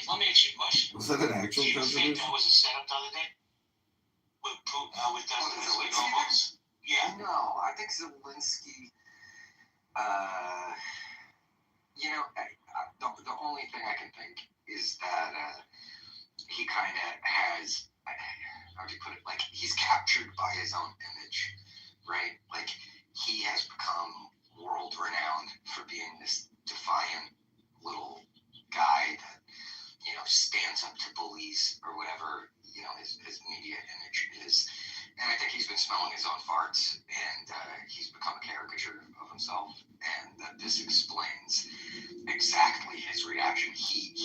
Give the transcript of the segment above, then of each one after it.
let me ask you a question. Was that an actual Do you think president? that was a setup the other day? With Zelensky? Yeah. No, I think Zelensky. The only thing I can think is that he kind of has, how do you put it? Like, he's captured by his own image, right? Like, he has become world renowned for being this defiant little guy that, stands up to bullies or whatever, his media image is. And I think he's been smelling his own farts, and he's become a caricature of himself. And this explains exactly his reaction. He,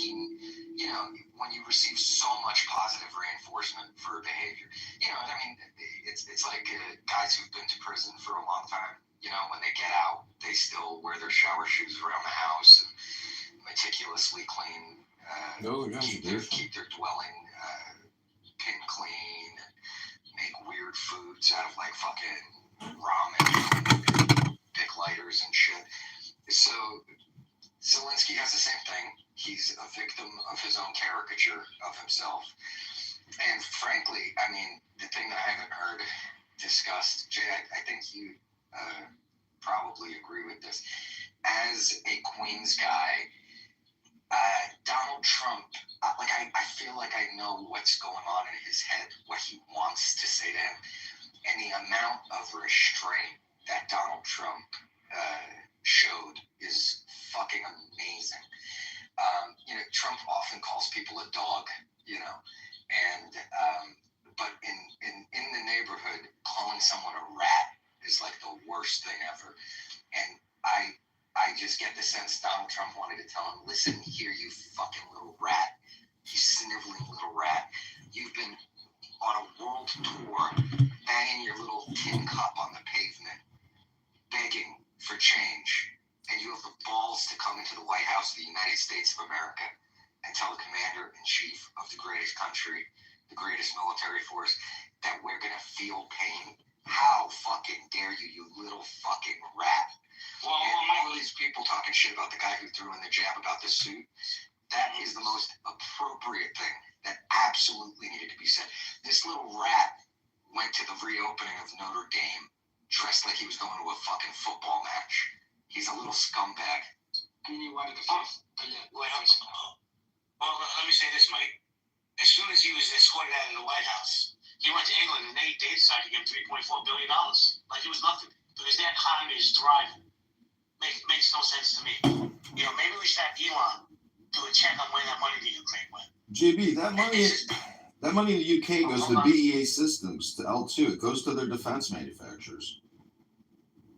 when you receive so much positive reinforcement for a behavior, it's like guys who've been to prison for a long time. When they get out, they still wear their shower shoes around the house and meticulously clean. Keep their dwelling pin clean, and make weird foods out of like fucking ramen, pick lighters and shit. So Zelensky has the same thing. He's a victim of his own caricature of himself. And frankly, the thing that I haven't heard discussed, Jay, I think you probably agree with this. As a Queens guy, Donald Trump, I feel like I know what's going on in his head, what he wants to say to him. And the amount of restraint that Donald Trump showed is fucking amazing. Trump often calls people a dog, but in the neighborhood, calling someone a rat is like the worst thing ever. And I just get the sense Donald Trump wanted to tell him, listen here, you fucking little rat, you sniveling little rat. You've been on a world tour, banging your little tin cup on the pavement, begging for change. And you have the balls to come into the White House of the United States of America and tell the commander-in-chief of the greatest country, the greatest military force, that we're going to feel pain. How fucking dare you, you little fucking rat. Well, and all these people talking shit about the guy who threw in the jab about the suit, that is the most appropriate thing that absolutely needed to be said. This little rat went to the reopening of Notre Dame dressed like he was going to a fucking football match. He's a little scumbag. And he wanted to face the White House. Well, let me say this, Mike. As soon as he was escorted out of the White House, he went to England and they decided to give him $3.4 billion. Like it was nothing. Because that economy is thriving. Makes no sense to me. Maybe we should have Elon do a check on where that money to Ukraine went. JB, that money in the UK goes to BEA Systems, to L2. It goes to their defense manufacturers.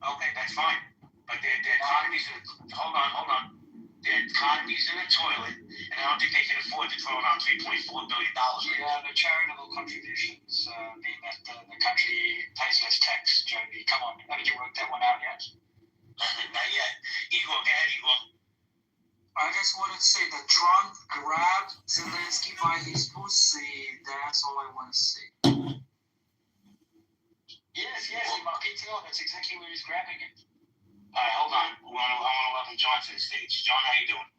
Okay, that's fine. But the economy's hold on. The economy's in the toilet, and I don't think they can afford to throw around $3.4 billion. Yeah, the charitable contributions mean that the country pays less tax, JB. Come on, haven't you worked that one out yet? Not yet. Igor. I just wanted to say that Trump grabbed Zelensky by his pussy. That's all I want to say. Yes, in my PTO, that's exactly where he's grabbing it. All right, hold on. I want to welcome John to the stage. John, how you doing?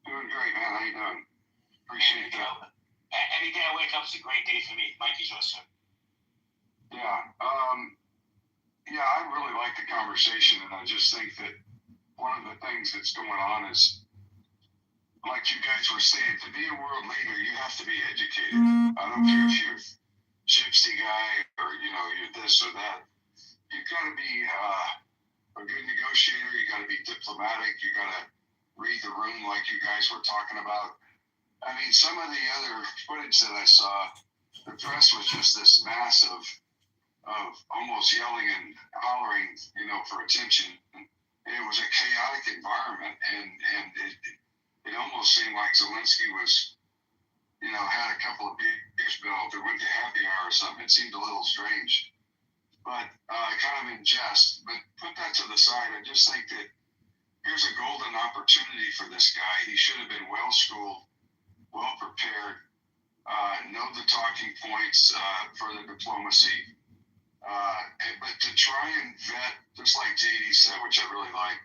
Doing great, man. How you doing? Appreciate that. Every day I wake up is a great day for me. Mike is yours, sir. Yeah. I really like the conversation, and I just think that one of the things that's going on is, like you guys were saying, to be a world leader, you have to be educated. I don't care if you're a gypsy guy or, you're this or that. You've got to be a good negotiator. You got to be diplomatic. You got to read the room like you guys were talking about. Some of the other footage that I saw, the press was just this mass of almost yelling and hollering, for attention. And it was a chaotic environment, and it almost seemed like Zelensky was, had a couple of beers built or went to happy hour or something. It seemed a little strange, but kind of in jest. But put that to the side. I just think that here's a golden opportunity for this guy. He should have been well-schooled, well-prepared, know the talking points for the diplomacy. But to try and vet, just like JD said, which I really like,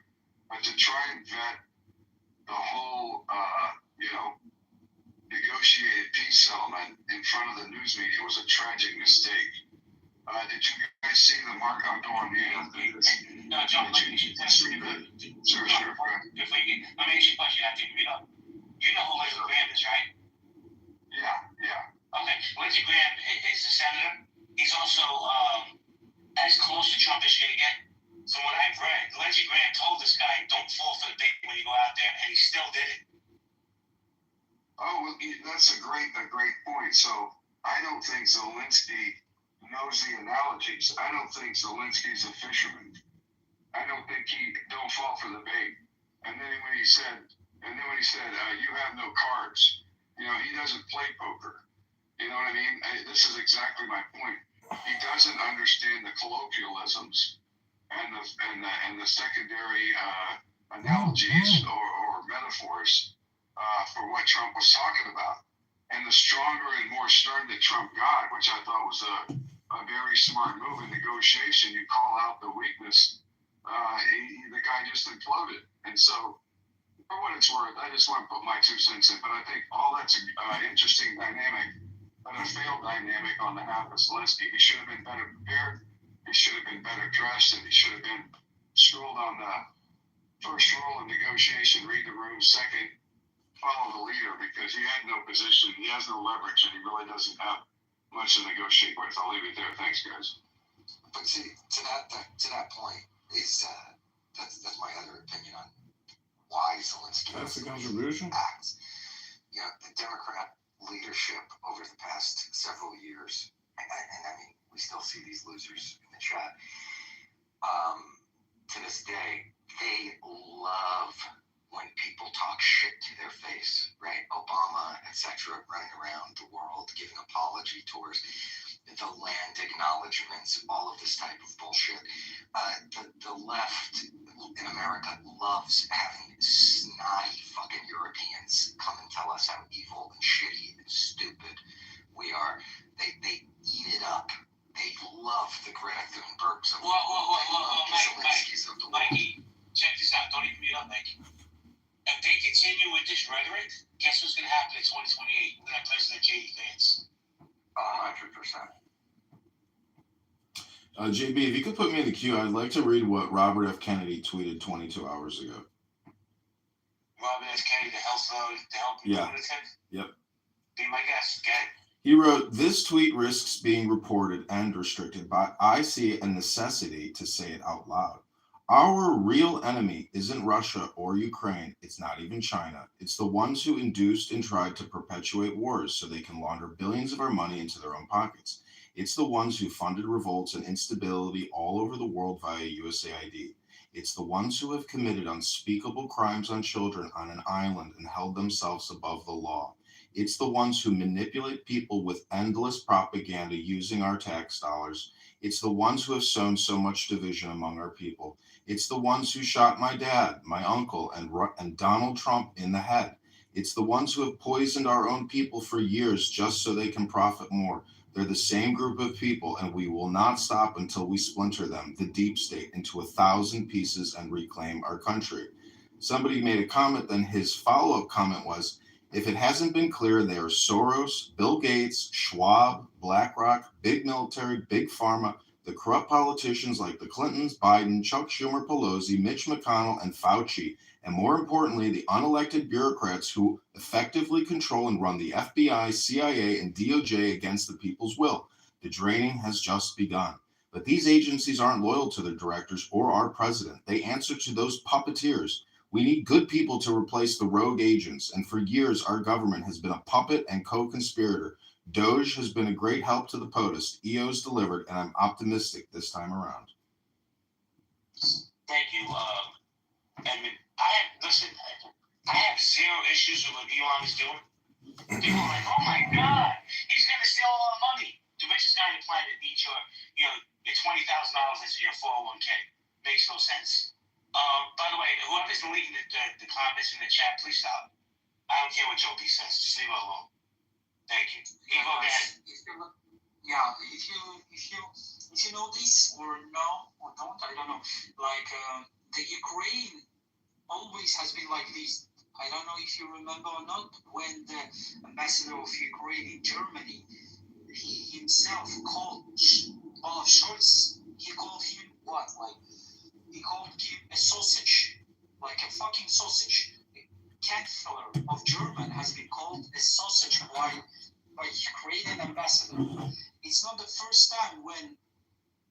but to try and vet the whole peace settlement in front of the news media was a tragic mistake. Did you guys see the mark? I'm going, No, John, let me ask you a question. Sure. Before you get, let me ask you a question after you read up. You know who Lindsey Graham is, right? Yeah. Okay, Lindsey Graham is a senator. He's also as close to Trump as you're gonna get. So what I've read, Lindsey Graham told this guy, "Don't fall for the bait when you go out there," and he still did it. Oh, well, that's a great point. So I don't think Zelensky knows the analogies. I don't think Zelensky's a fisherman. I don't think don't fall for the bait. And then when he said, you have no cards. He doesn't play poker. You know what I mean? This is exactly my point. He doesn't understand the colloquialisms and the secondary analogies or metaphors for what Trump was talking about. And the stronger and more stern that Trump got, which I thought was a very smart move in negotiation, you call out the weakness. The guy just imploded. And so, for what it's worth, I just want to put my 2 cents in. But I think all that's an interesting dynamic, but a failed dynamic on behalf of Zelensky. He should have been better prepared. He should have been better dressed, and he should have been schooled on the first rule of negotiation: read the room. Second, follow the leader, because he had no position, he has no leverage, and he really doesn't have much to negotiate with. I'll leave it there. Thanks, guys. But see, to that point is that's my other opinion on why Zelensky That's the contribution. acts. The Democrat leadership over the past several years, and I mean, we still see these losers in the chat. To this day, they love when people talk shit to their face, right? Obama, etc., running around the world giving apology tours, the land acknowledgements, all of this type of bullshit. The left in America loves having snotty fucking Europeans come and tell us how evil and shitty and stupid we are. They eat it up. They love the Greta Thunbergs of the world. They love the Zelenskys of the world. Mikey, check this out. Don't even mute up, Mikey. If they continue with this rhetoric, guess what's going to happen in 2028? We're going to have President J.D. Vance. 100%. JB, if you could put me in the queue, I'd like to read what Robert F. Kennedy tweeted 22 hours ago. Robert F. Kennedy, the health Yeah. lunatic? Yep. Be my guest, okay? He wrote, "This tweet risks being reported and restricted, but I see a necessity to say it out loud. Our real enemy isn't Russia or Ukraine. It's not even China. It's the ones who induced and tried to perpetuate wars so they can launder billions of our money into their own pockets. It's the ones who funded revolts and instability all over the world via USAID. It's the ones who have committed unspeakable crimes on children on an island and held themselves above the law. It's the ones who manipulate people with endless propaganda using our tax dollars. It's the ones who have sown so much division among our people. It's the ones who shot my dad, my uncle, and Donald Trump in the head. It's the ones who have poisoned our own people for years just so they can profit more. They're the same group of people, and we will not stop until we splinter them, the deep state, into 1,000 pieces and reclaim our country." Somebody made a comment, then his follow-up comment was, "If it hasn't been clear, they are Soros, Bill Gates, Schwab, BlackRock, big military, big pharma, the corrupt politicians like the Clintons, Biden, Chuck Schumer, Pelosi, Mitch McConnell, and Fauci, and more importantly, the unelected bureaucrats who effectively control and run the FBI, CIA, and DOJ against the people's will. The draining has just begun. But these agencies aren't loyal to their directors or our president. They answer to those puppeteers. We need good people to replace the rogue agents, and for years our government has been a puppet and co-conspirator. Doge has been a great help to the POTUS. EO's delivered, and I'm optimistic this time around." Thank you. And I have zero issues with what Elon is doing. People are like, "Oh my God, he's going to steal all our money." The richest guy on the planet needs your $20,000 as your 401k. Makes no sense. By the way, whoever's deleting the comments in the chat, please stop. I don't care what Joe B says. Just leave it alone. Thank you. Evo, If you know this or no or don't, I don't know. Like the Ukraine always has been like this. I don't know if you remember or not, when the ambassador of Ukraine in Germany, he himself called Olaf Scholz, he called him what? Like, he called him a sausage, like a fucking sausage. The Chancellor of Germany has been called a sausage by Ukrainian ambassador. It's not the first time when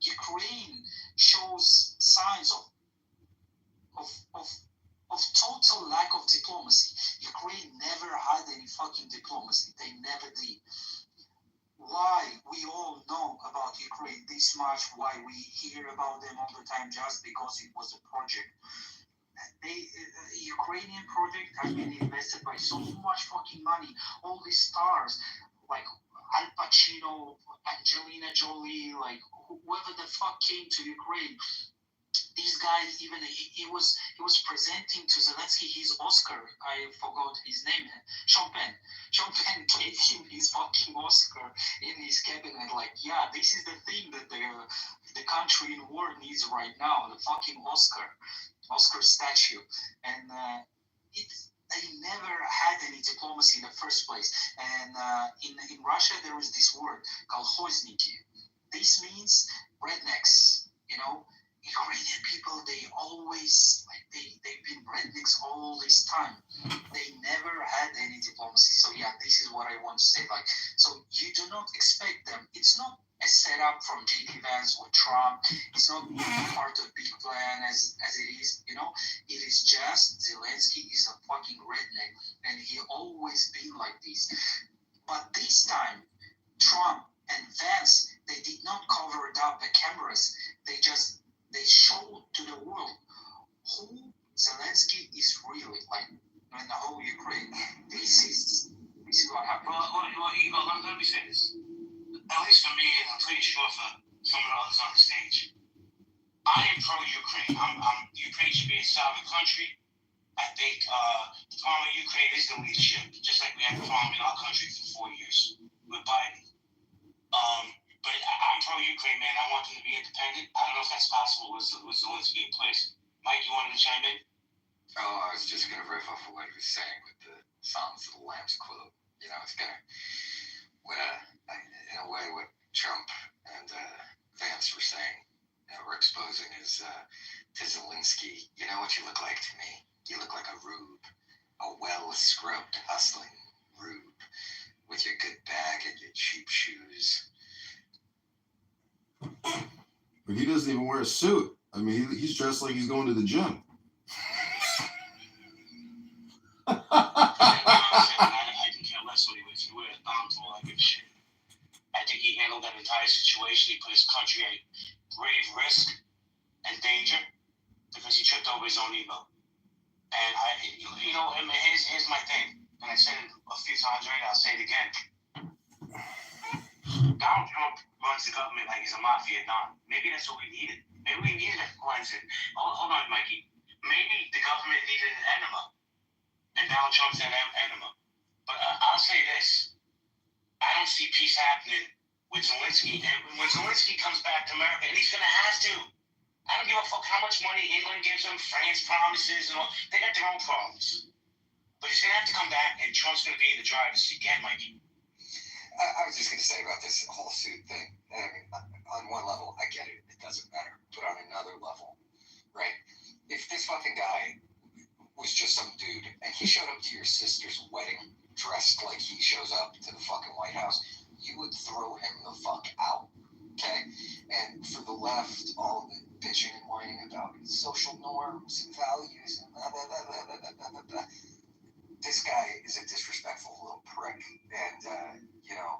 Ukraine shows signs of total lack of diplomacy. Ukraine never had any fucking diplomacy. They never did. Why we all know about Ukraine this much, why we hear about them all the time just because it was a project. Ukrainian project has been invested by so much fucking money. All these stars, like Al Pacino, Angelina Jolie, like whoever the fuck came to Ukraine. These guys, even he was presenting to Zelensky his Oscar. I forgot his name. Sean Penn. Sean Penn gave him his fucking Oscar in his cabinet. Like, yeah, this is the thing that the country in war needs right now. The fucking Oscar statue. And they never had any diplomacy in the first place. And in Russia there is this word kolkhozniki. This means rednecks. You know. Ukrainian people, they always, like, they've been rednecks all this time. They never had any diplomacy. So yeah, this is what I want to say. Like, so you do not expect them. It's not a setup from J.D. Vance or Trump. It's not part of big plan as it is, you know. It is just Zelensky is a fucking redneck, and he always been like this. But this time, Trump and Vance, they did not cover up the cameras. They showed to the world who Zelensky is really, like, in the whole Ukraine. This is what happened. Well, Igor, let me say this. At least for me, and I'm pretty sure for some of the others on the stage, I am pro-Ukraine. Ukraine should be a sovereign country. I think the problem with Ukraine is the leadership, just like we had the problem in our country for 4 years with Biden. But I'm pro-Ukraine, man. I want them to be independent. I don't know if that's possible with Zelensky in place. Mike, you wanted to chime in? Oh, I was just going to riff off of what he was saying with the Silence of the Lambs quote. You know, it's going to, in a way, what Trump and Vance were saying, you know, we're exposing is to Zelensky, you know what you look like to me? You look like a rube, a well-scrubbed, hustling rube, with your good bag and your cheap shoes. But he doesn't even wear a suit. I mean, he's dressed like he's going to the gym. I can care less what he wears. If he wears a thong for all I give a shit. I think he handled that entire situation. He put his country at grave risk and danger because he tripped over his own ego. And here's my thing. And I said it a few times already. I'll say it again. Donald Trump runs the government like he's a mafia don. Maybe that's what we needed. Maybe we needed a Clinton. Hold on, Mikey. Maybe the government needed an enema. And Donald Trump's that enema. But I'll say this. I don't see peace happening with Zelensky. And when Zelensky comes back to America, and he's going to have to. I don't give a fuck how much money England gives them, France promises, and all. They got their own problems. But he's going to have to come back, and Trump's going to be in the driver's seat again, Mikey. I was just going to say about this whole suit thing. I mean, on one level, I get it. It doesn't matter. But on another level, right? If this fucking guy was just some dude and he showed up to your sister's wedding dressed like he shows up to the fucking White House, you would throw him the fuck out, okay? And for the left, all the bitching and whining about social norms and values and blah, blah, blah, blah, blah, blah, blah, blah. This guy is a disrespectful little prick, and you know,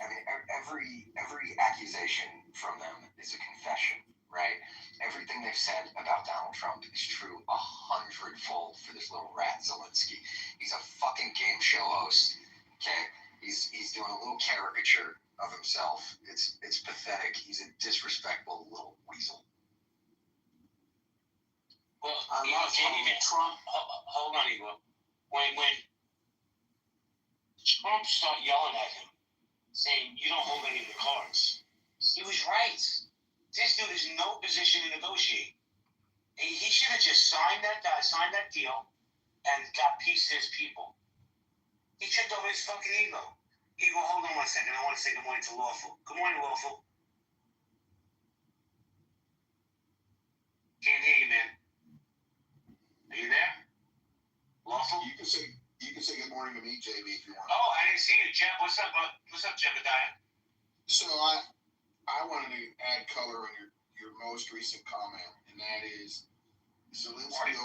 I mean, every accusation from them is a confession, right? Everything they've said about Donald Trump is true 100-fold for this little rat Zelensky. He's a fucking game show host, okay? He's doing a little caricature of himself. It's pathetic. He's a disrespectful little weasel. Well, Trump. Hold on, Igor. When Trump started yelling at him, saying, you don't hold any of the cards, he was right. This dude is in no position to negotiate. He should have just signed that deal and got peace to his people. He tripped over his fucking ego. Hold on 1 second. I want to say good morning to Lawful. Good morning, Lawful. Can't hear you, man. Are you there? Lawful? You can say good morning to me, JB, if you want. Oh, I didn't see you, Jeff. What's up, bud? What's up, Jebediah? So I wanted to add color on your most recent comment, and that is Zelensky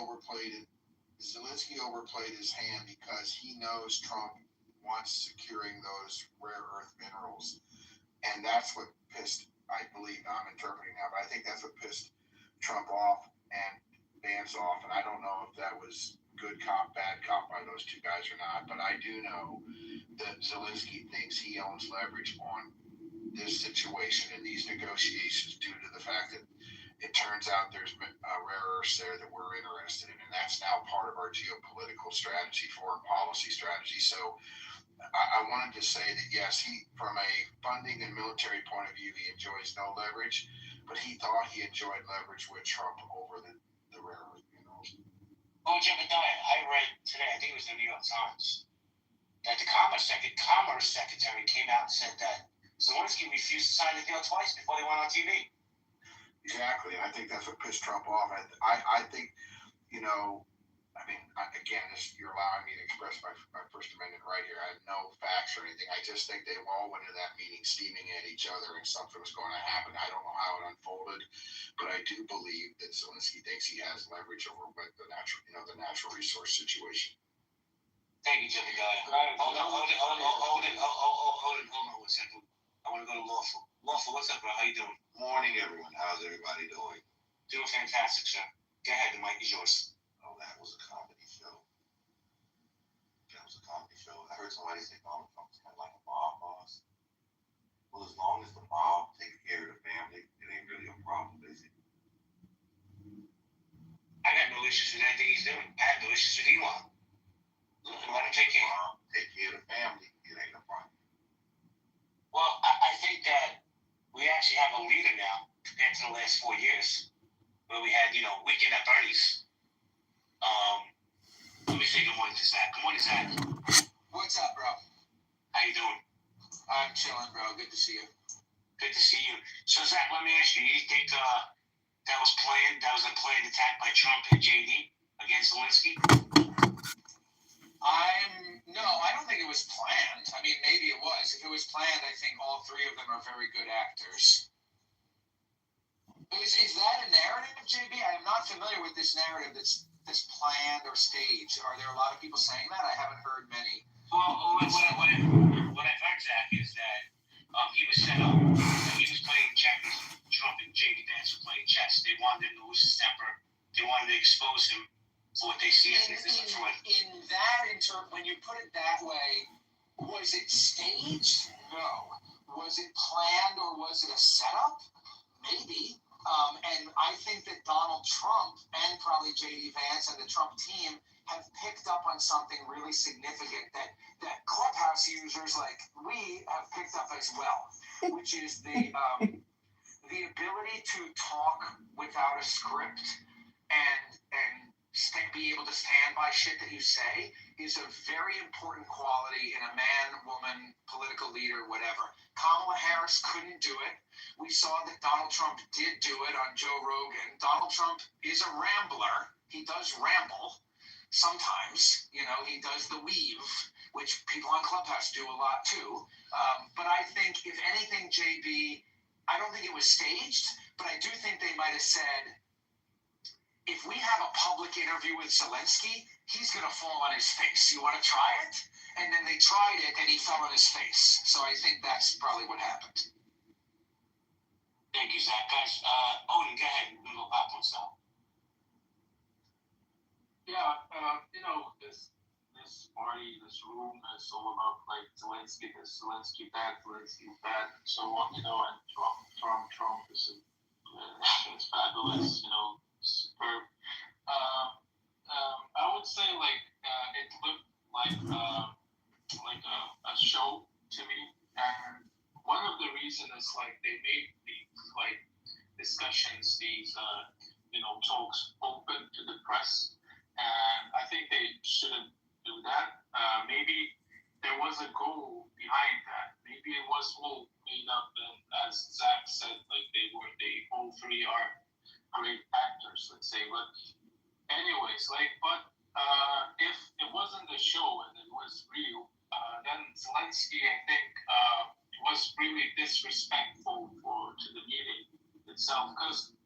overplayed his hand because he knows Trump wants securing those rare earth minerals, and that's what pissed. I believe I'm interpreting now, but I think that's what pissed Trump off and Vance off, and I don't know if that was good cop, bad cop by those two guys or not, but I do know that Zelensky thinks he owns leverage on this situation and these negotiations due to the fact that it turns out there's rare earths there that we're interested in, and that's now part of our geopolitical strategy, foreign policy strategy. So I wanted to say that yes, he, from a funding and military point of view, he enjoys no leverage, but he thought he enjoyed leverage with Trump over the rare earth minerals. Oh, Jebediah, I read today, I think it was the New York Times, that the Commerce Secretary came out and said that Zelensky refused to sign the deal twice before they went on TV. Exactly, and I think that's what pissed Trump off. I think, again, you're allowing me to express my First Amendment right here. I have no facts or anything. I just think they all went to that meeting steaming at each other and something was going to happen. I don't know how it unfolded, but I do believe that Zelensky thinks he has leverage over the natural resource situation. Thank you, Jebediah. Hold on 1 second. I want to go to Lawful. Lawful, what's up, bro? How you doing? Morning, everyone. How's everybody doing? Doing fantastic, sir. Go ahead, the mic is yours. Oh, that was a comedy show. I heard somebody say Donald Trump's kind of like a mob boss. Well, as long as the mob takes care of the family, it ain't really a problem, is it? I got no issues with anything he's doing. I have no issues with Elon. Let him take care of the family, it ain't a problem. Well, I think that we actually have a leader now compared to the last 4 years where we had, weekend at Bernie's. Let me say good morning to Zach. Good morning, Zach. What's up, bro? How you doing? I'm chilling, bro. Good to see you. Good to see you. So, Zach, let me ask you, you think that was planned? That was a planned attack by Trump and JD against Zelensky? No, I don't think it was planned. I mean, maybe it was. If it was planned, I think all three of them are very good actors. Is that a narrative, JB? I am not familiar with this narrative that's planned or staged. Are there a lot of people saying that? I haven't heard many. Well, what I've heard, Zach, is that he was set up. He was playing checkers. Trump and JD Vance were playing chess. They wanted him to lose his temper. They wanted to expose him for what they see as a threat. When you put it that way, was it staged? No. Was it planned or was it a setup? Maybe. And I think that Donald Trump and probably J.D. Vance and the Trump team have picked up on something really significant that Clubhouse users like we have picked up as well, which is the ability to talk without a script and be able to stand by shit that you say is a very important quality in a man, woman, political leader, whatever. Kamala Harris couldn't do it. We saw that Donald Trump did do it on Joe Rogan. Donald Trump is a rambler. He does ramble sometimes. He does the weave, which people on Clubhouse do a lot too. But I think, if anything, JB, I don't think it was staged, but I do think they might have said, if we have a public interview with Zelensky, he's going to fall on his face. You want to try it? And then they tried it, and he fell on his face. So I think that's probably what happened. Thank you, Zach. Guys, Odin, go ahead. We're going to go popcorn style. Yeah, this party, this room is all about like Zelensky this, Zelensky bad, so on, and Trump is fabulous, superb. I would say it looked like a show to me, and one of the reasons is they made these discussions, these talks open to the press, and I think they shouldn't do that. Maybe there was a goal behind that. Maybe it was all made up, and as Zach said, like they all three are great actors, let's say. But anyways, if it wasn't a show and it was real, then Zelensky, I think, was really disrespectful to the meeting itself, because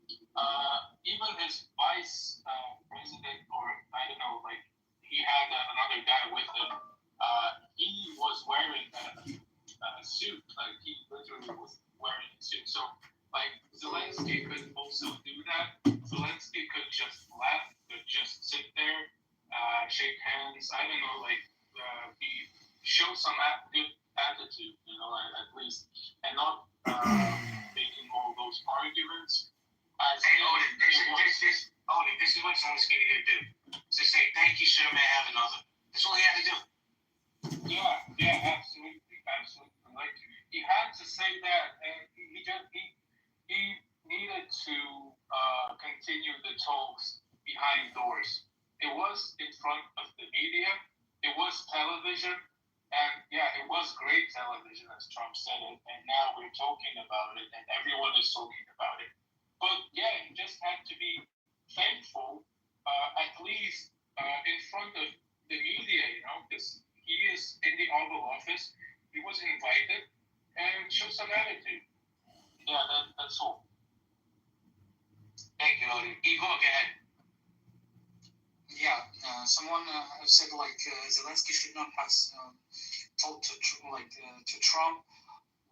even his vice president, or I don't know, like he had another guy with him. He was wearing a suit, like he literally was wearing a suit. So like Zelensky could also do that. Zelensky could just laugh, could just sit there, shake hands. I don't know, like be show some good attitude, at least, and not making all those arguments. Hey, Odin, this is what Zelensky needed to do. To say, thank you, sir, may I have another. That's all he had to do. Yeah, absolutely. Like he had to say that, and he needed to continue the talks behind doors. It was in front of the media. It was television, and yeah, it was great television, as Trump said it. And now we're talking about it, and everyone is talking about it. But yeah, he just had to be thankful, at least in front of the media, because he is in the Oval Office. He was invited, and show some attitude. Yeah, that's all. Thank you, Odin. Igor, go ahead. Yeah, someone said like Zelensky should not have told to Trump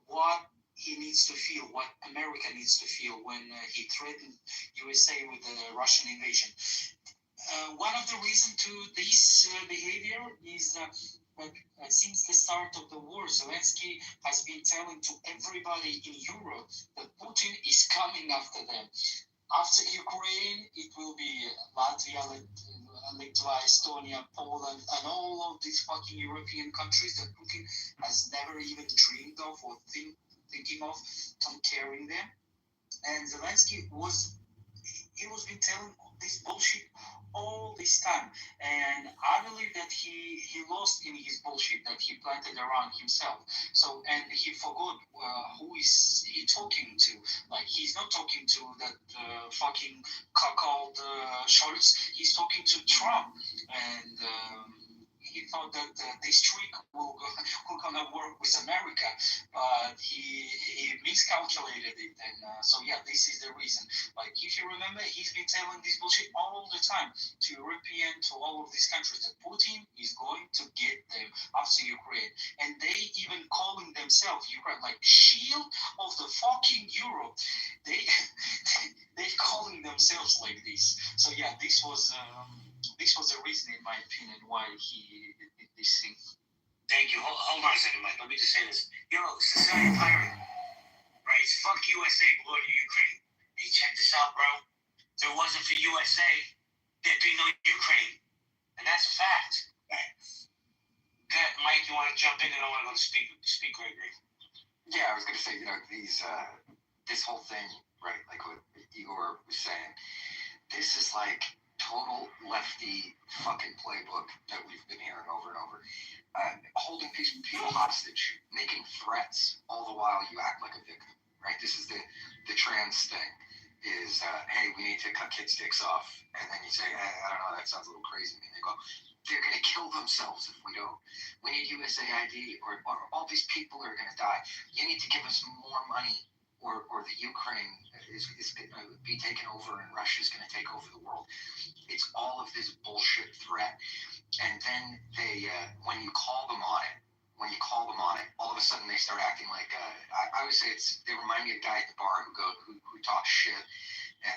what he needs to feel, what America needs to feel when he threatened USA with the Russian invasion. One of the reasons to this behavior is that since the start of the war, Zelensky has been telling to everybody in Europe that Putin is coming after them. After Ukraine, it will be Latvia, Lithuania, Estonia, Poland, and all of these fucking European countries that Putin has never even dreamed of or thinking of conquering them. And Zelensky was been telling this bullshit all this time, and I believe that he lost in his bullshit that he planted around himself. So, and he forgot who is he talking to. Like, he's not talking to that fucking cuckold Scholz. He's talking to Trump, and he thought that this trick will gonna work with America, but he miscalculated it, and so yeah, this is the reason. Like, if you remember, he's been telling this bullshit all the time to European, to all of these countries, that Putin is going to get them after Ukraine, and they even calling themselves Ukraine, like shield of the fucking Europe. They calling themselves like this. So yeah, this was the reason, in my opinion, why he did this thing. Thank you. Hold on a second, Mike. Let me just say this. Sicilian pirate, right? Fuck USA, blow to Ukraine. Hey, check this out, bro. If it wasn't for USA, there'd be no Ukraine. And that's a fact. Mike, you want to jump in? And I want to go to speak Gregory. Yeah, I was going to say, this whole thing, right, like what Igor was saying, this is like total lefty fucking playbook that we've been hearing over and over. Holding people hostage, making threats, all the while you act like a victim, right? This is the trans thing, is, hey, we need to cut kids' dicks off. And then you say, hey, I don't know, that sounds a little crazy to me. And they go, they're going to kill themselves if we don't. We need USA ID, or all these people are going to die. You need to give us more money, or the Ukraine is going to be taken over, and Russia's going to take over the world. It's all of this bullshit threat. And then they, when you call them on it, all of a sudden they start acting like, I would say they remind me of a guy at the bar who talks shit and,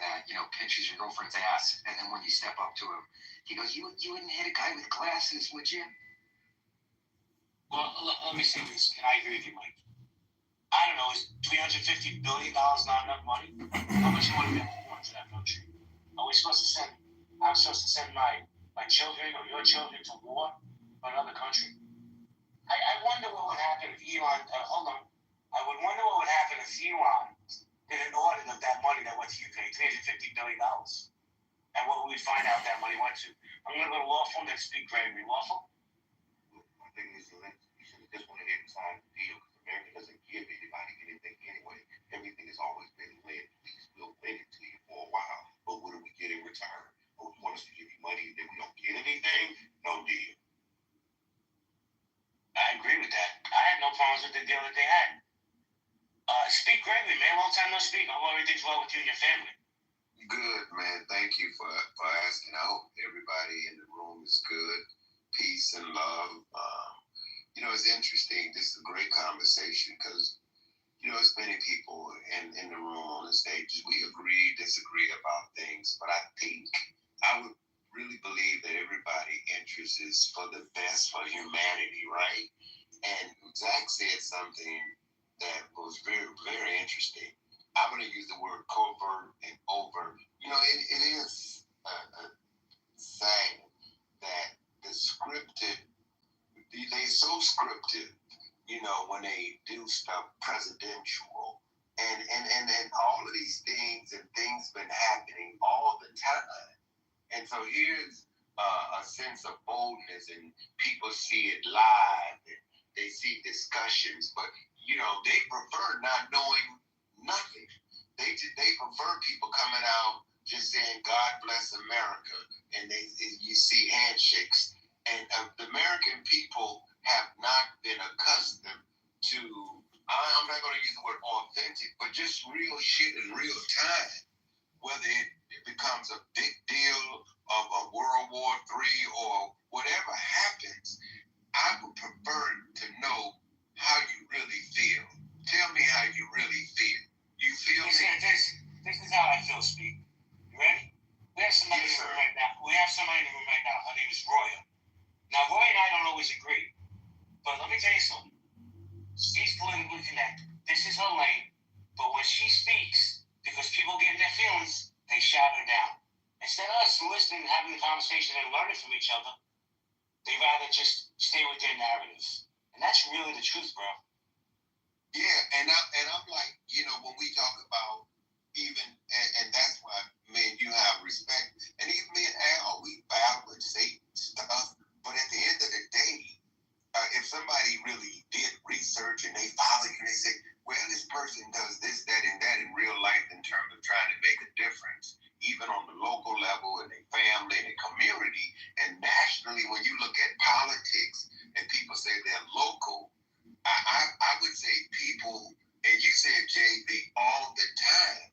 pinches your girlfriend's ass. And then when you step up to him, he goes, you wouldn't hit a guy with glasses, would you? Well, let me say this, and I agree with you, Mike. I don't know, is $350 billion not enough money? How much money do we have to pour into that country? I'm supposed to send my children or your children to war for another country? I wonder what would happen if Elon, I would wonder what would happen if Elon did an audit of that money that went to Ukraine, $350 billion. And what would we find out that money went to? I'm going to go to lawful and then speak Gregory. Lawful? I think you should just want to hit and sign the deal because America doesn't give anybody anything anyway. Everything has always been led. We'll lend it to you for a while, but what do we get in return? Oh, you want us to give you money and then we don't get anything? No deal. I agree with that. I had no problems with the deal that they had. Speak Gregory, man. Long time no speak. I hope everything's well with you and your family. Good, man. Thank you for asking. I hope everybody in the room is good. Peace and love. It's interesting. This is a great conversation because, there's many people in the room on the stage. We agree, disagree about things, but I think I would really believe that everybody's interest is for the best for humanity, right? And Zach said something that was very, very interesting. I'm going to use the word covert and overt. It is a saying that the scripted, they so scripted, when they do stuff presidential. And all of these things and things been happening all the time. And so here's a sense of boldness, and people see it live, and they see discussions, but they prefer not knowing nothing. They prefer people coming out just saying God bless America, and you see handshakes, and the American people have not been accustomed to. I'm not going to use the word authentic, but just real shit in real time. Whether it becomes a big deal of a World War III or whatever happens, I would prefer to know how you really feel. Tell me how you really feel. You feel me? This is how I feel, Speak. You ready? We have somebody in the room right now. Her name is Roya. Now, Roya and I don't always agree, but let me tell you something. She's politically connected. This is her lane, but when she speaks, because people get in their feelings, they shout her down. Instead of us listening, having the conversation, and learning from each other, they rather just stay with their narrative. And that's really the truth, bro. Yeah, and I'm like, when we talk about even, and that's why, man, you have respect. And even me and Al, we battle and say stuff, but at the end of the day, if somebody really did research and they follow you and they say, well, this person does this, that, and that in real life in terms of trying to make a difference, even on the local level in their family and their community, and nationally, when you look at politics and people say they're local, I would say people, and you said JB all the time,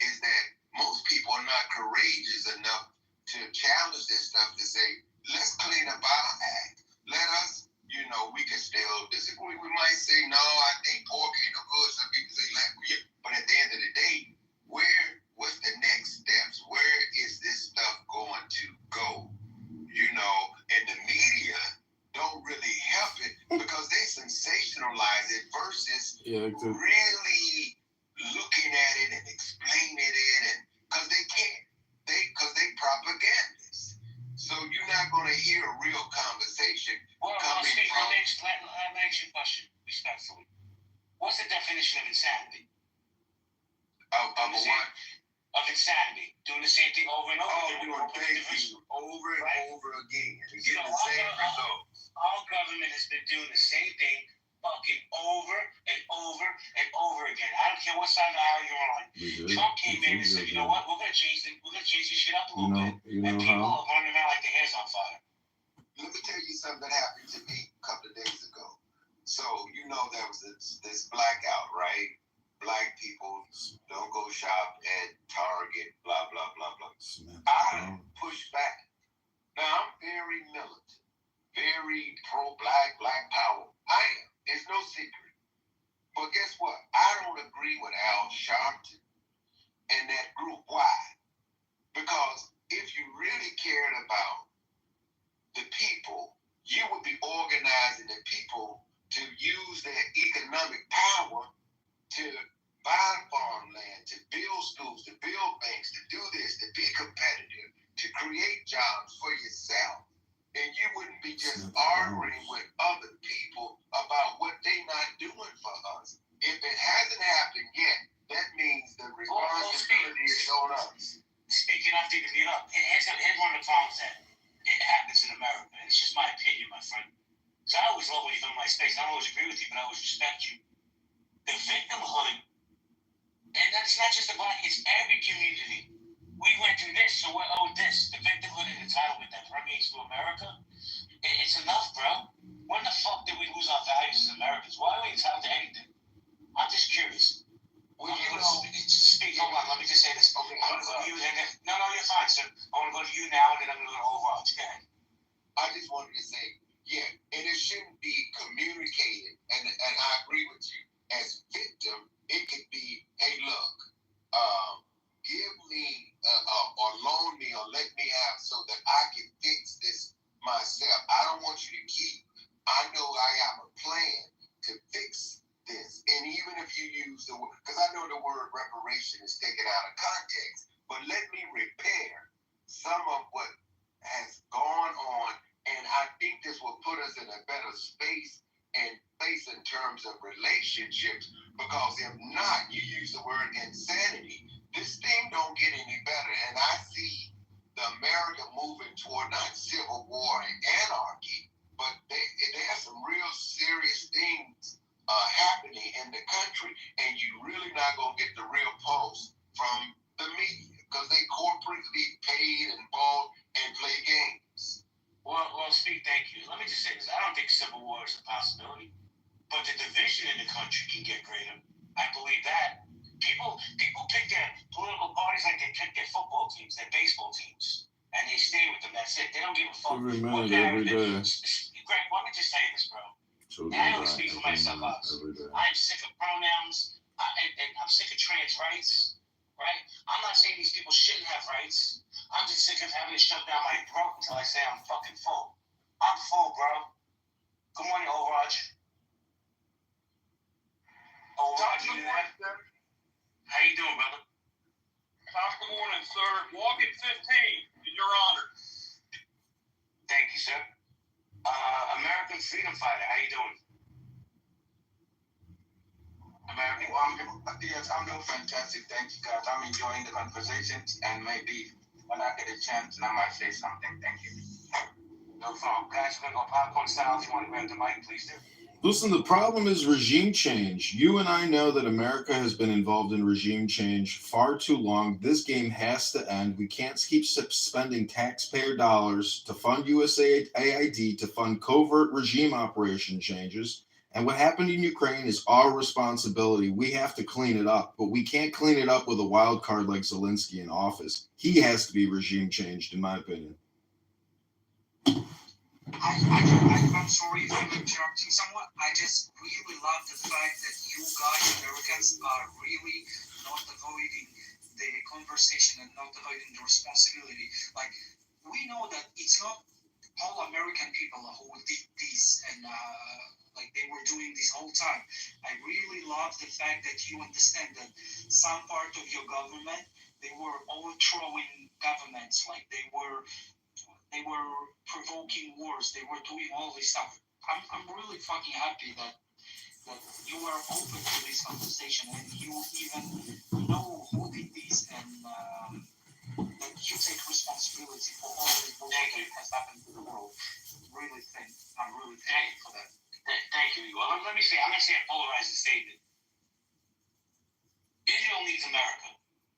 is that most people are not courageous enough to challenge this stuff to say, let's clean up our act. Let us, we can still disagree. We might say, no, I think pork ain't no good. Some people say, but at the end of the day, what's the next steps? Where is this stuff going to go? And the media don't really help it because they sensationalize it versus really looking at it and explaining it, and because they can't, because they propagandists. So you're not going to hear a real conversation. Well, let me ask you a question, respectfully. What's the definition of insanity? Of what? Of insanity. Doing the same thing over and over. Doing things over and over again and getting the same results. Our government has been doing the same thing fucking over and over and over again. I don't care what side of the aisle you're on. Trump came in and said, you know what, we're gonna change this shit up a little bit. And people are running around like their hair's on fire. Let me tell you something that happened to me a couple of days ago. So, there was this blackout, right? Black people don't go shop at Target, blah, blah, blah, blah. I pushed back. Now, I'm very militant, very pro-black, black power. I am. It's no secret. But guess what? I don't agree with Al Sharpton and that group. Why? Because if you really cared about the people, you would be organizing the people to use their economic power to buy farmland, to build schools, to build banks, to do this, to be competitive, to create jobs for yourself. And you wouldn't be just arguing with other people about what they're not doing for us. If it hasn't happened yet, that means the responsibility is on us. Speaking of digging it up, it because I always love when you come to my space. I don't always agree with you, but I always respect you. The victimhood, and that's not just the black, it's every community. We went through this, so we're owed this. The victimhood and entitlement that permeates through America, it's enough, bro. When the fuck did we lose our values as Americans? Why are we entitled to anything? I'm just curious. Well, you know, speak. Hold on, let me just say this. Okay, I'm going to go to you, and then, no, you're fine, sir. I want to go to you now, and then I'm going to go to Overwatch. Go ahead. I just wanted to say, yeah, and it shouldn't be communicated, and I agree with you. As victim, it could be, hey, look, give me or loan me or let me have so that I can fix this myself. I don't want you to keep. I know I have a plan to fix this. And even if you use the word, because I know the word reparation is taken out of context, but let me repair some of what has gone on. And I think this will put us in a better space and place in terms of relationships, because if not, you use the word insanity. This thing don't get any better. And I see the America moving toward not civil war and anarchy, but there's some real serious things happening in the country, and you really not going to get the real pulse from the media, because they corporately paid and bought and play games. Well, Steve, thank you. Let me just say this. I don't think civil war is a possibility, but the division in the country can get greater. I believe that. People pick their political parties like they pick their football teams, their baseball teams, and they stay with them. That's it. They don't give a fuck. Every minute, every day. Greg, let me just say this, bro. Children And I die only speak for every myself, minute, obviously. every day. I'm sick of pronouns, and I'm sick of trans rights, right? I'm not saying these people shouldn't have rights. I'm just sick of having to shut down my throat until I say I'm fucking full. I'm full, bro. Good morning, Overwatch. Overwatch, you there? How you doing, brother? Top of the morning, sir. Walk at 15, in your honor. Thank you, sir. American Freedom Fighter, how you doing? American. Yes, I'm doing fantastic. Thank you, guys. I'm enjoying the conversations, and maybe when I get a chance, I might say something. Thank you. No problem. Guys, we're going to go popcorn style. If you want to grab the mic, please do. Listen, the problem is regime change. You and I know that America has been involved in regime change far too long. This game has to end. We can't keep spending taxpayer dollars to fund USAID, to fund covert regime operation changes. And what happened in Ukraine is our responsibility. We have to clean it up, but we can't clean it up with a wild card like Zelensky in office. He has to be regime changed, in my opinion. I'm sorry if I'm interrupting somewhat. I just really love the fact that you guys, Americans, are really not avoiding the conversation and not avoiding the responsibility. Like, we know that it's not all American people who did this and like they were doing this whole time. I really love the fact that you understand that some part of your government, they were overthrowing governments, like they were provoking wars. They were doing all this stuff. I'm really fucking happy that you were open to this conversation and you even know who did this and that you take responsibility for all the bullshit that has happened to the world. I'm really thankful for that. Thank you. Well, let me say, I'm going to say a polarizing statement. Israel needs America.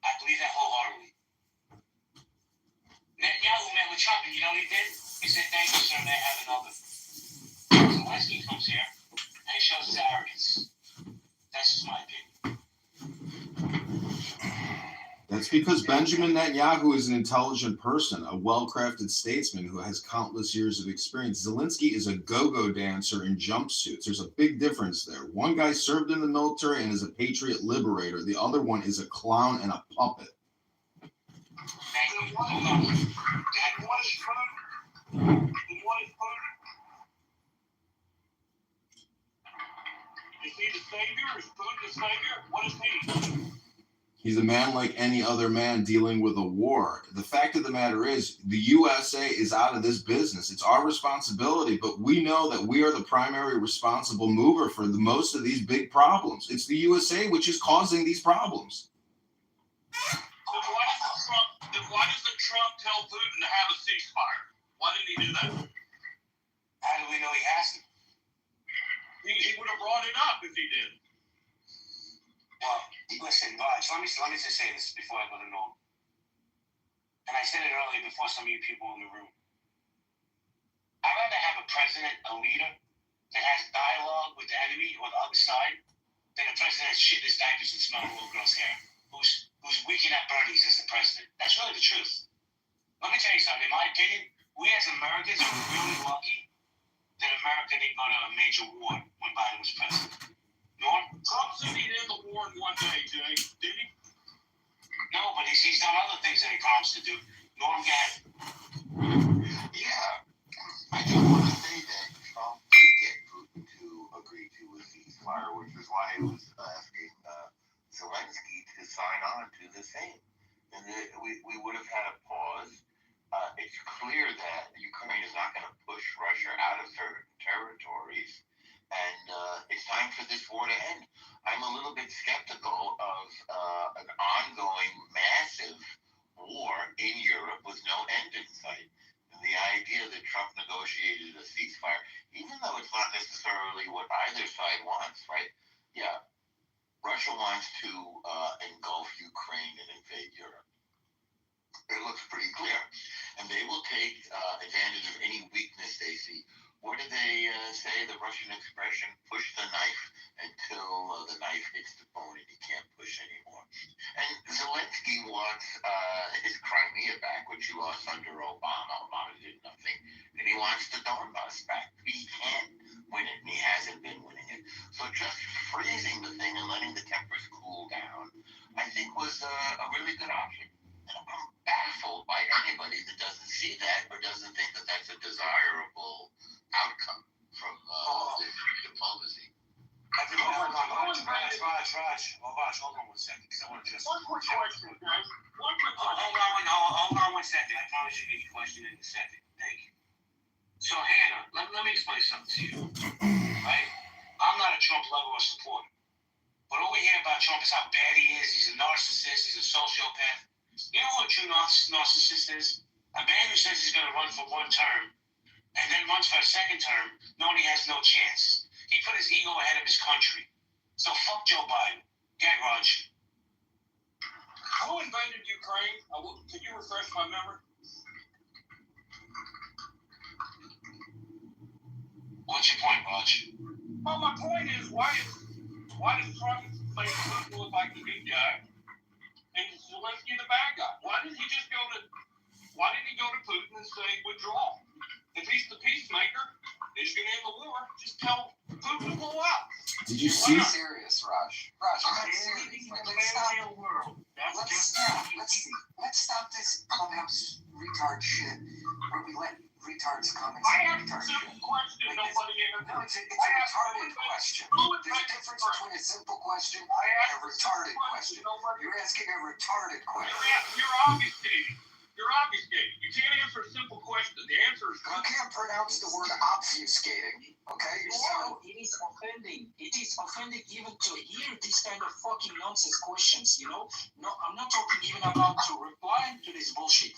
I believe that wholeheartedly. Netanyahu met with Trump, and you know what he did? He said, thank you, sir, may I have another. Zelensky comes here, and he shows his arrogance. That's just my opinion. That's because Benjamin Netanyahu is an intelligent person, a well-crafted statesman who has countless years of experience. Zelensky is a go-go dancer in jumpsuits. There's a big difference there. One guy served in the military and is a patriot liberator. The other one is a clown and a puppet. Is he the savior? Is Putin the savior? What is he? He's a man like any other man dealing with a war. The fact of the matter is, the USA is out of this business. It's our responsibility, but we know that we are the primary responsible mover for most of these big problems. It's the USA which is causing these problems. Why doesn't Trump tell Putin to have a ceasefire? Why didn't he do that? How do we know he hasn't? brought it up if he did. Well, listen, Raj, let me just say this before I go to Norm. And I said it earlier before some of you people in the room. I'd rather have a president, a leader, that has dialogue with the enemy or the other side than a president that's shitting his diapers and smelling a little girl's hair, who's weakening at Bernie's as the president. That's really the truth. Let me tell you something. In my opinion, we as Americans are really lucky that America didn't go to a major war when Biden was president. Norm? Trump said he'd end the war in one day, Jay. Did he? No, but he's done other things that he promised to do. Norm, go ahead. Yeah, I just want to say that Trump did get Putin to agree to a ceasefire, which is why he was asking Zelensky to sign on to the same. And we would have had a pause. It's clear that Ukraine is not going to push Russia out of certain territories, and it's time for this war to end. I'm a little bit skeptical of an ongoing massive war in Europe with no end in sight. And the idea that Trump negotiated a ceasefire, even though it's not necessarily what either side wants, right? Yeah, Russia wants to engulf Ukraine and invade Europe. It looks pretty clear. And they will take advantage of any weakness they see. What do they say? The Russian expression, push the knife until the knife hits the bone and you can't push anymore. And Zelensky wants his Crimea back, which he lost under Obama. Obama did nothing. And he wants the Donbass back. He can't win it, and he hasn't been winning it. So just freezing the thing and letting the tempers cool down, I think was a really good option. I'm baffled by anybody that doesn't see that or doesn't think that that's a desirable outcome from this diplomacy. Hold on, Raj, hold on 1 second, because I want to just... One quick question, guys. One quick question. Hold on 1 second. I promise you get your question in a second. Thank you. So, Hannah, let me explain something to you. Right? I'm not a Trump lover or supporter. But all we hear about Trump is how bad he is. He's a narcissist. He's a sociopath. You know what a true narcissist is? A man who says he's going to run for one term and then runs for a second term knowing he has no chance. He put his ego ahead of his country. So fuck Joe Biden. Get Raj. Who invaded Ukraine? Can you refresh my memory? What's your point, Raj? Well, my point is, why does Trump make Putin look like the good guy and Zelensky the bad guy? Why didn't he go to Putin and say withdraw? If he's the peacemaker, he's going to end the war. Just tell Putin to pull out. Did you see? I'm serious, Raj. Raj, I'm serious. Let's stop this clubhouse retard shit where we let retards come and I say asked a retard simple shit. question. Nobody answered. No, it's a retarded question. There's a difference between a simple question and a retarded question. You're asking a retarded question. You're obfuscating. You're obfuscating. You can't answer a simple question. The answer is... You can't pronounce the word obfuscating, okay? So it is offending. It is offending even to hear this kind of fucking nonsense questions, you know? No, I'm not talking even about to reply to this bullshit.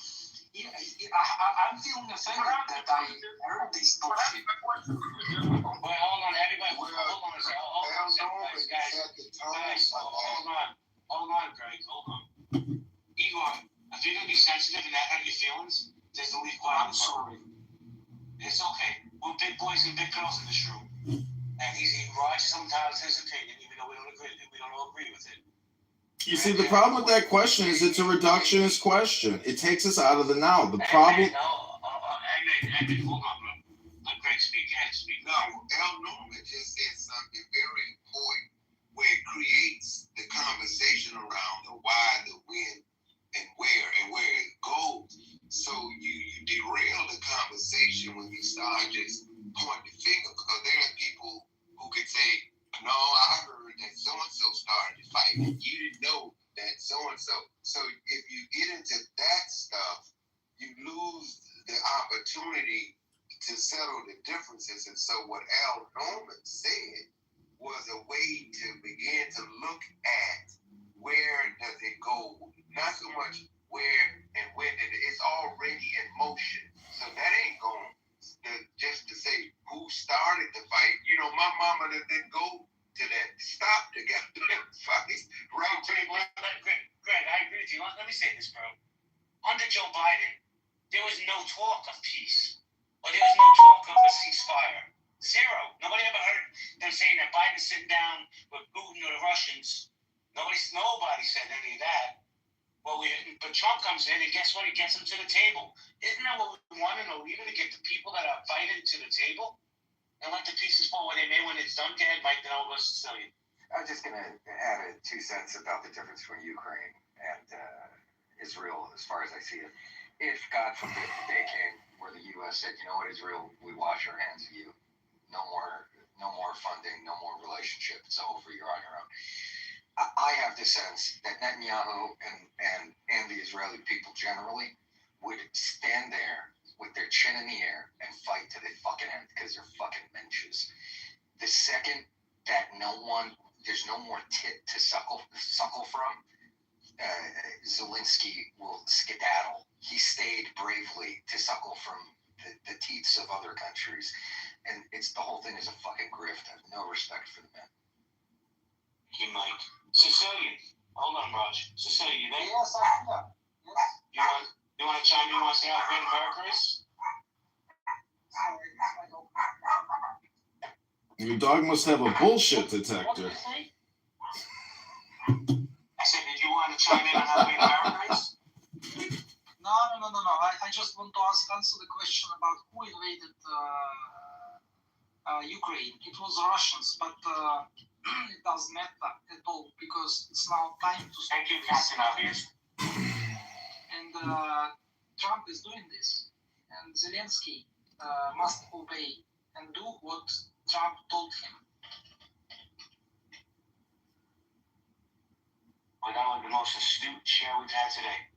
I'm feeling offended that I heard this bullshit. Wait, hold on, everybody. Hold on a second. Guys, hold on, Greg. Hold on. Igor, if you're going to be sensitive and not have your feelings, just leave quiet. I'm sorry. It's okay. We're big boys and big girls in this room. And Raj sometimes his opinion, even though we don't all agree with it. You see, the problem with that question is it's a reductionist question. It takes us out of the now. The problem... Hold on, bro. Let Greg speak. Speak. No, Al Norman just said something very important where it creates the conversation around the why, the when, and where it goes. So you derail the conversation when you start just pointing the finger, because there are people who could say, no, I heard that so-and-so started the fight, and you didn't know that so-and-so. So if you get into that stuff, you lose the opportunity to settle the differences. And so what Al Norman said was a way to begin to look at where does it go, not so much where and when it's already in motion. So that ain't going just to say who started the fight. You know my mama that didn't go to that stop the goddamn fight. Right? Greg, I agree with you. Let me say this, bro. Under Joe Biden, there was no talk of peace, or there was no talk of a ceasefire. Zero. Nobody ever heard them saying that Biden's sitting down with Putin or the Russians. Nobody said any of that. But Trump comes in, and guess what? He gets them to the table. Isn't that what we want in a leader, to get the people that are fighting to the table and let the pieces fall where they may when it's done? Go ahead, Mike, then I'll go to Sicilian. I'm just going to add 2 cents about the difference between Ukraine and Israel, as far as I see it. If, God forbid, the day came where the U.S. said, you know what, Israel, we wash our hands of you. No more funding, no more relationship. It's over. You're on your own. I have the sense that Netanyahu and the Israeli people generally would stand there with their chin in the air and fight to the fucking end because they're fucking menches. The second that there's no more tit to suckle from, Zelensky will skedaddle. He stayed bravely to suckle from the teats of other countries, and the whole thing is a fucking grift. I have no respect for the men. Hey, Mike. Sicilian. Hold on, Raj. Sicilian, you there? Yes, I'm here. Yes. You want to chime in? You want to say how great America is? Your dog must have a bullshit detector. What did you say? I said, did you want to chime in on how great America is? No. I just want to answer the question about who invaded Ukraine. It was Russians, but it doesn't matter at all because it's now time to. Thank you, Captain Obvious. And Trump is doing this, and Zelensky must obey and do what Trump told him. We got the most astute chair we've had today.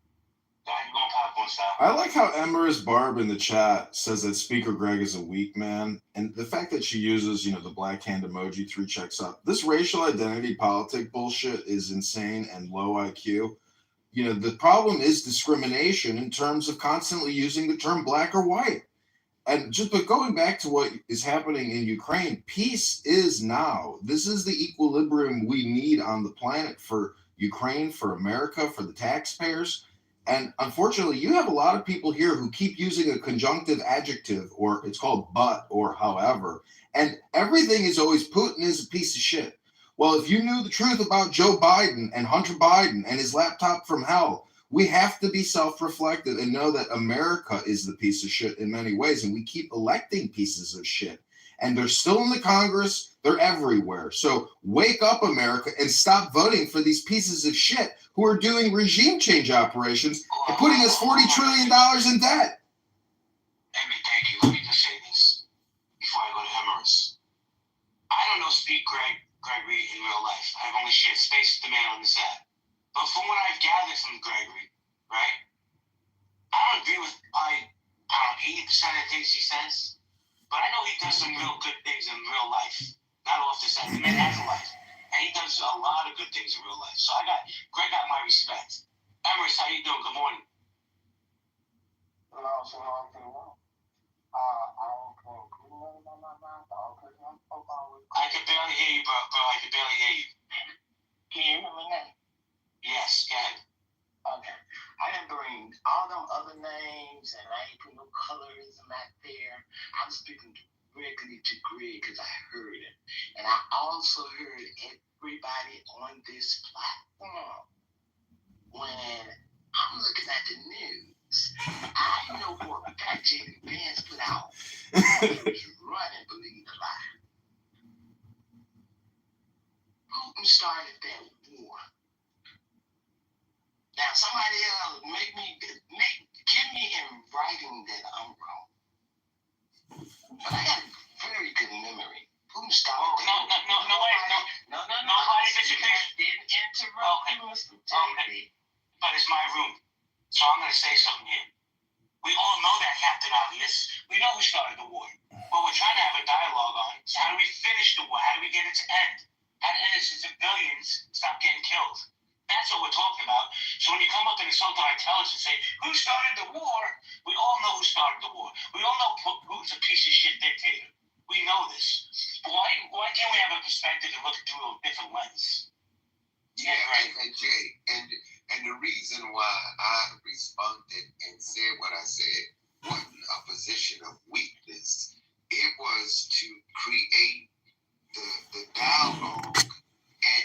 You're going popcorn style. I like how Emrys Barb in the chat says that Speaker Greg is a weak man, and the fact that she uses, the black hand emoji 3 checks up. This racial identity politic bullshit is insane and low IQ. The problem is discrimination in terms of constantly using the term black or white. But going back to what is happening in Ukraine, peace is now. This is the equilibrium we need on the planet for Ukraine, for America, for the taxpayers. And unfortunately, you have a lot of people here who keep using a conjunctive adjective, or it's called but, or however, and everything is always Putin is a piece of shit. Well, if you knew the truth about Joe Biden and Hunter Biden and his laptop from hell, we have to be self-reflective and know that America is the piece of shit in many ways, and we keep electing pieces of shit. And they're still in the Congress, they're everywhere. So wake up, America, and stop voting for these pieces of shit who are doing regime change operations and putting us $40 trillion in debt. Amy, thank you. Let me just say this before I go to Emrys. I don't know Speak Gregory in real life. I've only shared space with the man on this app. But from what I've gathered from Gregory, right, I don't agree with probably 80% of the things he says. But I know he does some real good things in real life. Not off the side. The man has a life. And he does a lot of good things in real life. So Greg got my respect. Emrys, how you doing? Good morning. Hello, so how can you want? I can barely hear you, bro. I can barely hear you. Can you hear me now? Yes, go ahead. Okay. I didn't bring all them other names, and I ain't put no colorism out there. I'm speaking directly to Greg because I heard it. And I also heard everybody on this platform. When I'm looking at the news, I know for a fact J.D. Vance put out he was running, believe it or not. Putin started that war. Now, somebody else give me in writing that I'm wrong. But I got a very good memory. Putin started No, nobody disagrees. Didn't interrupt you, Mr. Okay. But it's my room. So I'm going to say something here. We all know that, Captain Obvious. We know who started the war. What we're trying to have a dialogue on is how do we finish the war? How do we get it to end? How do innocent civilians stop getting killed? That's what we're talking about. So when you come up and insult our intelligence and say, who started the war? We all know who started the war. We all know Putin's a piece of shit dictator. We know this. Why why can't we have a perspective and look through a different lens? Yeah, and Jay, and the reason why I responded and said what I said wasn't a position of weakness. It was to create the dialogue, and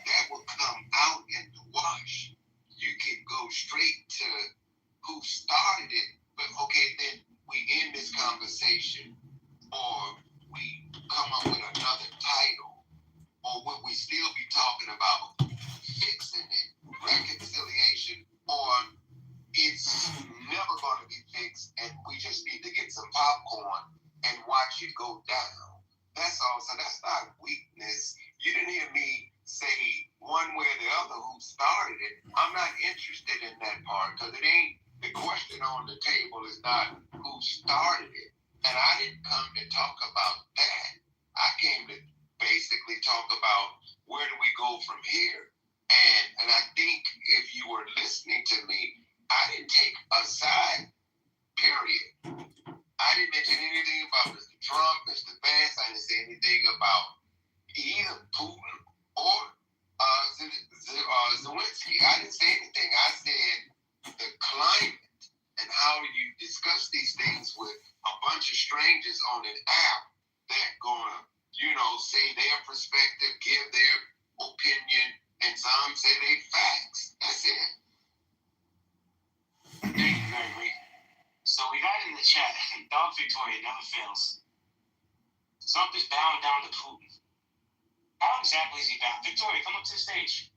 that will come out in the wash. You can go straight to who started it, but okay, then we end this conversation, or we come up with another title, or will we still be talking about fixing it, reconciliation, or it's never going to be fixed and we just need to get some popcorn and watch it go down? That's all. So that's not weakness. You didn't hear me say one way or the other who started it. I'm not interested in that part because it ain't, the question on the table is not who started it. And I didn't come to talk about that. I came to basically talk about where do we go from here. And I think if you were listening to me, I didn't take a side, period. I didn't mention anything about Mr. Trump, Mr. Vance. I didn't say anything about either Putin or Zelensky. I didn't say anything. I said the climate and how you discuss these things with a bunch of strangers on an app that gonna, say their perspective, give their opinion, and some say they facts. That's it. Thank you, very great. So we got in the chat, Dog Victoria never fails. Trump is bowing down to Putin. How exactly is he bowing? Victoria, come up to the stage.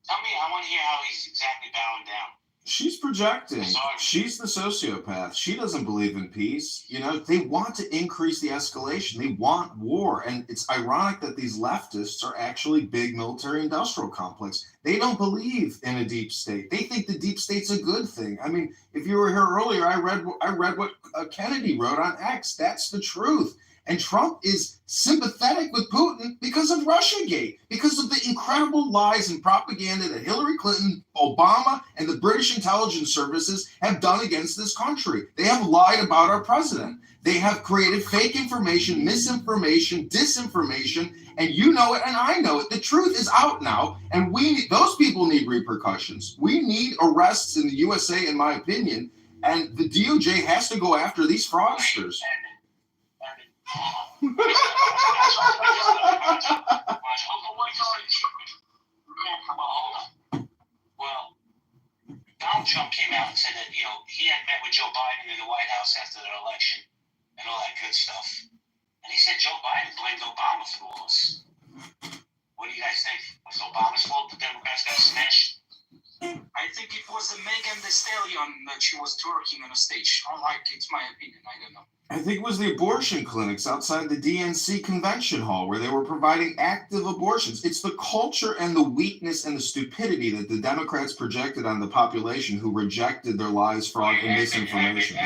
Tell me, I want to hear how he's exactly bowing down. She's projecting. She's the sociopath. She doesn't believe in peace. They want to increase the escalation. They want war. And it's ironic that these leftists are actually big military-industrial complex. They don't believe in a deep state. They think the deep state's a good thing. I mean, if you were here earlier, I read what Kennedy wrote on X. That's the truth. And Trump is sympathetic with Putin because of Russiagate, because of the incredible lies and propaganda that Hillary Clinton, Obama, and the British intelligence services have done against this country. They have lied about our president. They have created fake information, misinformation, disinformation, and you know it and I know it. The truth is out now, and those people need repercussions. We need arrests in the USA, in my opinion, and the DOJ has to go after these fraudsters. Well, Donald Trump came out and said that, he had met with Joe Biden in the White House after the election and all that good stuff. And he said Joe Biden blamed Obama for all this. What do you guys think? Was Obama's fault the Democrats got smashed? I think it was Megan Thee Stallion that she was twerking on a stage. It's my opinion. I don't know. I think it was the abortion clinics outside the DNC convention hall where they were providing active abortions. It's the culture and the weakness and the stupidity that the Democrats projected on the population who rejected their lies, fraud, and misinformation.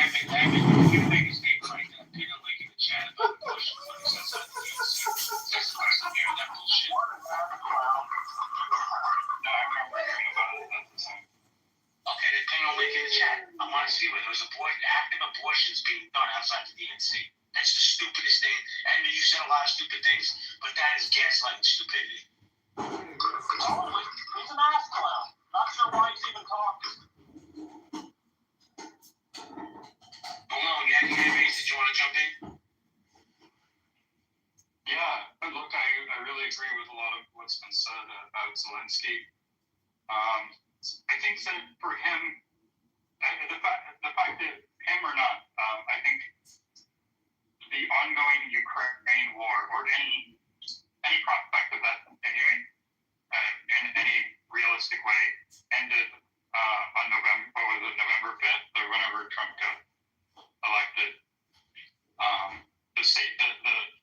Okay, the thing I'll link in the chat. I want to see where there was active abortions being done outside the DNC. That's the stupidest thing. And you said a lot of stupid things, but that is gaslighting stupidity. Oh, he's an ass clown. Not sure why he's even talking. Malone, you had any base that you want to jump in? Yeah, look, I really agree with a lot of what's been said about Zelensky. I think that for him, the fact that him or not, I think the ongoing Ukraine war or any prospect of that continuing in any realistic way ended on November 5th or whenever Trump got elected.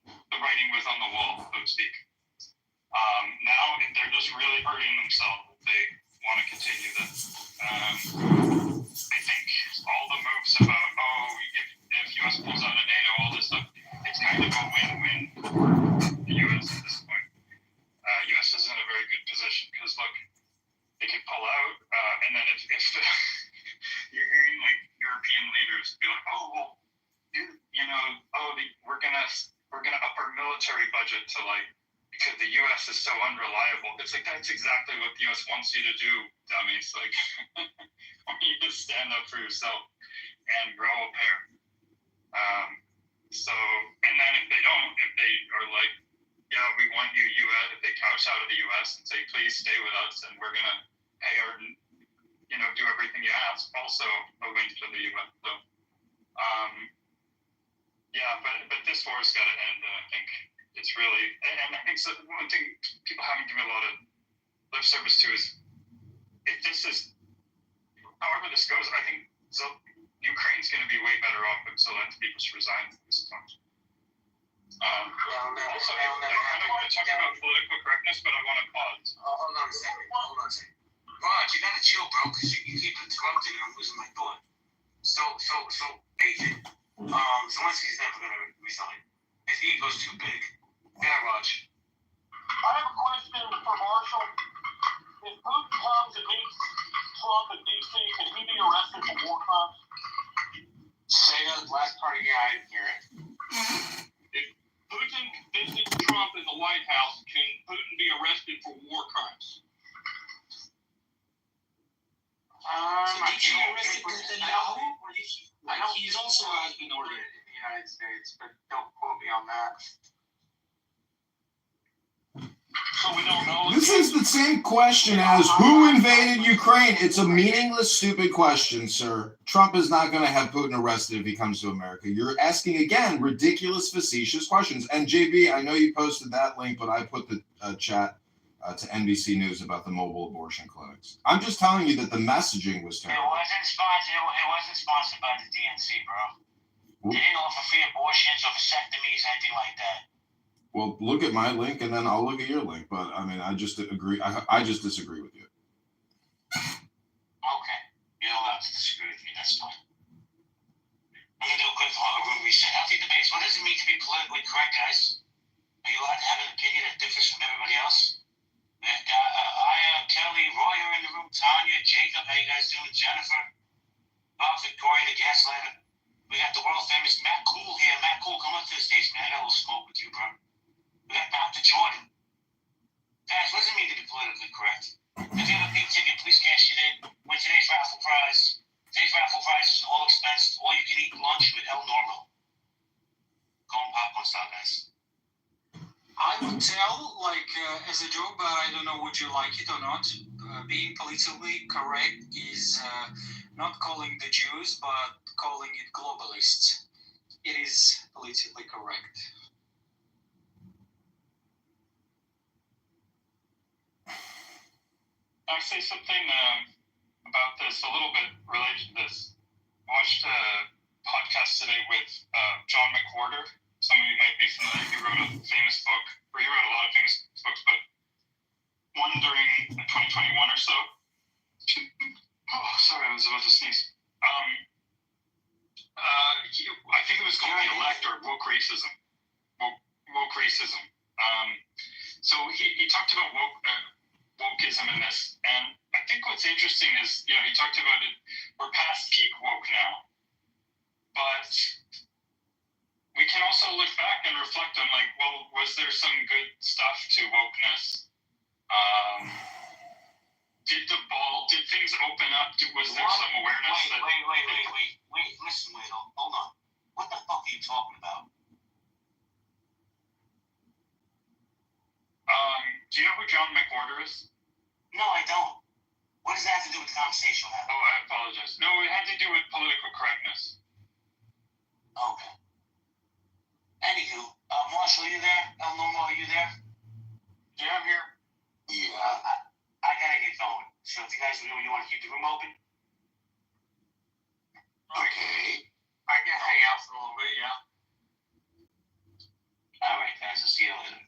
The writing was on the wall, so to speak. Now they're just really hurting themselves if they want to continue this. I think all the moves about, if U.S. pulls out of NATO, all this stuff, it's kind of a win-win for the U.S. at this point. U.S. is in a very good position because, look, they could pull out, and then if you're hearing European leaders be like, we're gonna to up our military budget to like, because the U.S. is so unreliable. It's like, that's exactly what the U.S. wants you to do, dummies. Like, you just stand up for yourself and grow a pair. So, and then if they don't, if they are like, yeah, we want you U.S., if they couch out of the U.S. and say, please stay with us and we're going to pay our, you know, do everything you ask, also a win for the U.S. So, yeah, but this war has got to end, and I think it's really, and I think so, one thing people haven't given a lot of lip service to is, if this is, however this goes, I think Ukraine's going to be way better off if Zelensky just resigns at this point. Also, I don't want to talk about political correctness, but I want to pause. Hold on a second. Rod, you gotta chill, bro, because you keep interrupting and I'm losing my thought. So, AJ, Zelensky's never gonna resign. His ego's too big. Yeah, Raj. I have a question for Marshall. If Putin comes and meets Trump in D.C., can he be arrested for war crimes? Say that last part again, I didn't hear it. If Putin visits Trump in the White House, can Putin be arrested for war crimes? Did you arrest Netanyahu? I know He's also has been ordered in the United States, but don't quote me on that. So we don't know. This is the same question as who invaded Ukraine. It's a meaningless, stupid question, sir. Trump is not going to have Putin arrested if he comes to America. You're asking, again, ridiculous, facetious questions. And JB, I know you posted that link, but I put the chat to NBC News about the mobile abortion clinics. I'm just telling you that the messaging was terrible. It wasn't sponsored by the DNC, bro. They didn't offer free abortions or vasectomies, anything like that. Well, look at my link, and then I'll look at your link. But I mean, I just agree. I just disagree with you. Okay, you're allowed to disagree with me. That's fine. I'm gonna do a quick room reset. Healthy debates. What does it mean to be politically correct, guys? Are you allowed to have an opinion that differs from everybody else? Kelly, Roy are in the room. Tanya, Jacob, how you guys doing? Jennifer, Bob, Victoria, the Gaslighter. We got the world famous Matt Cool here. Matt Cool, come up to the stage, man. I got a little smoke with you, bro. We got Dr. Jordan. Guys, what does it mean to be politically correct? If you have a big ticket, please cash it in. Win today's raffle prize. Today's raffle prize is all expense, all you can eat lunch with El Normal. Go on popcorn style, guys. I would tell, as a joke, but I don't know would you like it or not. Being politically correct is not calling the Jews, but calling it globalists. It is politically correct. I'll say something about this, a little bit related to this. I watched a podcast today with John McWhorter. Some of you might be familiar. He wrote a famous book, or he wrote a lot of famous books, but one during 2021 or so. Oh, sorry, I was about to sneeze. I think it was called The Elect or Woke Racism. Woke Racism. So he talked about wokeism in this, and I think what's interesting is, he talked about it, we're past peak woke now, but we can also look back and reflect on, was there some good stuff to wokeness? Did things open up? Was there some awareness? Wait, listen, hold on. What the fuck are you talking about? Do you know who John McWhorter is? No, I don't. What does that have to do with the conversation we're having? Oh, I apologize. No, it had to do with political correctness. Okay. Anywho, Marshall, are you there? El Normo, are you there? Yeah, I'm here. Yeah. I gotta get going. So if you guys you want to keep the room open? Okay. I can hang out for a little bit, yeah. All right, guys. I'll see you later.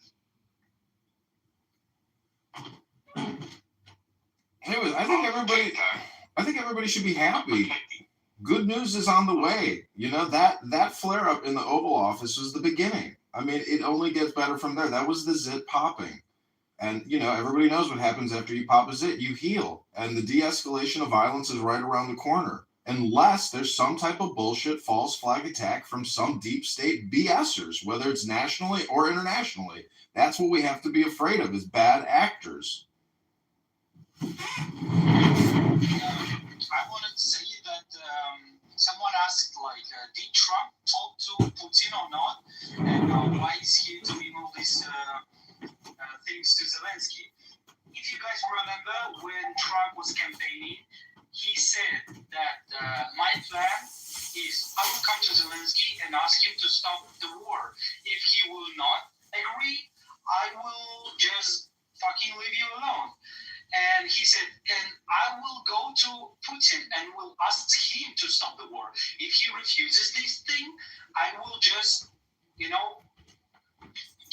Anyways, I think everybody should be happy. Good news is on the way. That flare up in the Oval Office was the beginning. I mean, it only gets better from there. That was the zit popping. And, everybody knows what happens after you pop a zit. You heal. And the de-escalation of violence is right around the corner. unless there's some type of bullshit false flag attack from some deep state BSers, whether it's nationally or internationally. That's what we have to be afraid of, is bad actors. I wanted to say that someone asked, like, did Trump talk to Putin or not? And why is he doing all these things to Zelensky? If you guys remember, when Trump was campaigning, he said that my plan is I will come to Zelensky and ask him to stop the war. If he will not agree, I will just fucking leave you alone. And he said, and I will go to Putin and will ask him to stop the war. If he refuses this thing, I will just,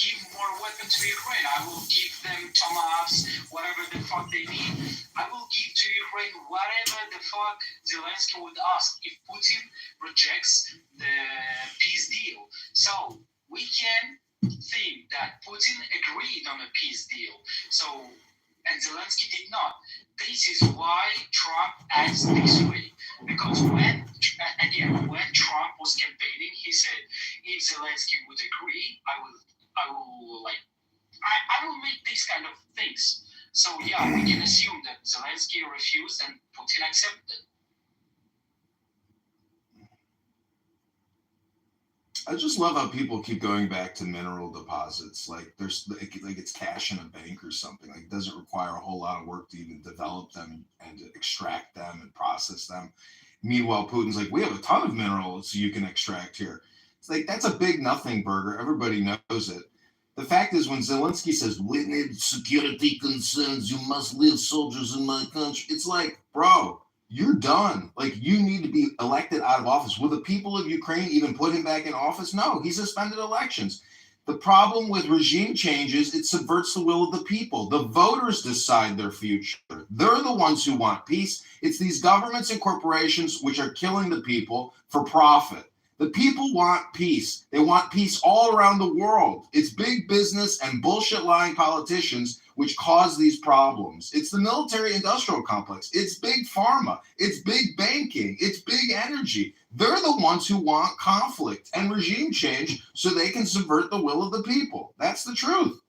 give more weapons to Ukraine. I will give them Tomahawks, whatever the fuck they need. I will give to Ukraine whatever the fuck Zelensky would ask if Putin rejects the peace deal. So we can think that Putin agreed on a peace deal. And Zelensky did not. This is why Trump acts this way. Because when Trump was campaigning, he said, if Zelensky would agree, I will make these kind of things. So yeah, we can assume that Zelensky refused and Putin accepted. I just love how people keep going back to mineral deposits. Like it's cash in a bank or something. Like it doesn't require a whole lot of work to even develop them and to extract them and process them. Meanwhile, Putin's like, we have a ton of minerals you can extract here. It's like, that's a big nothing burger. Everybody knows it. The fact is, when Zelensky says, we need security concerns, you must leave soldiers in my country. It's like, bro, you're done. Like, you need to be elected out of office. Will the people of Ukraine even put him back in office? No, he suspended elections. The problem with regime changes, it subverts the will of the people. The voters decide their future. They're the ones who want peace. It's these governments and corporations which are killing the people for profit. The people want peace. They want peace all around the world. It's big business and bullshit lying politicians which cause these problems. It's the military-industrial complex. It's big pharma. It's big banking. It's big energy. They're the ones who want conflict and regime change so they can subvert the will of the people. That's the truth.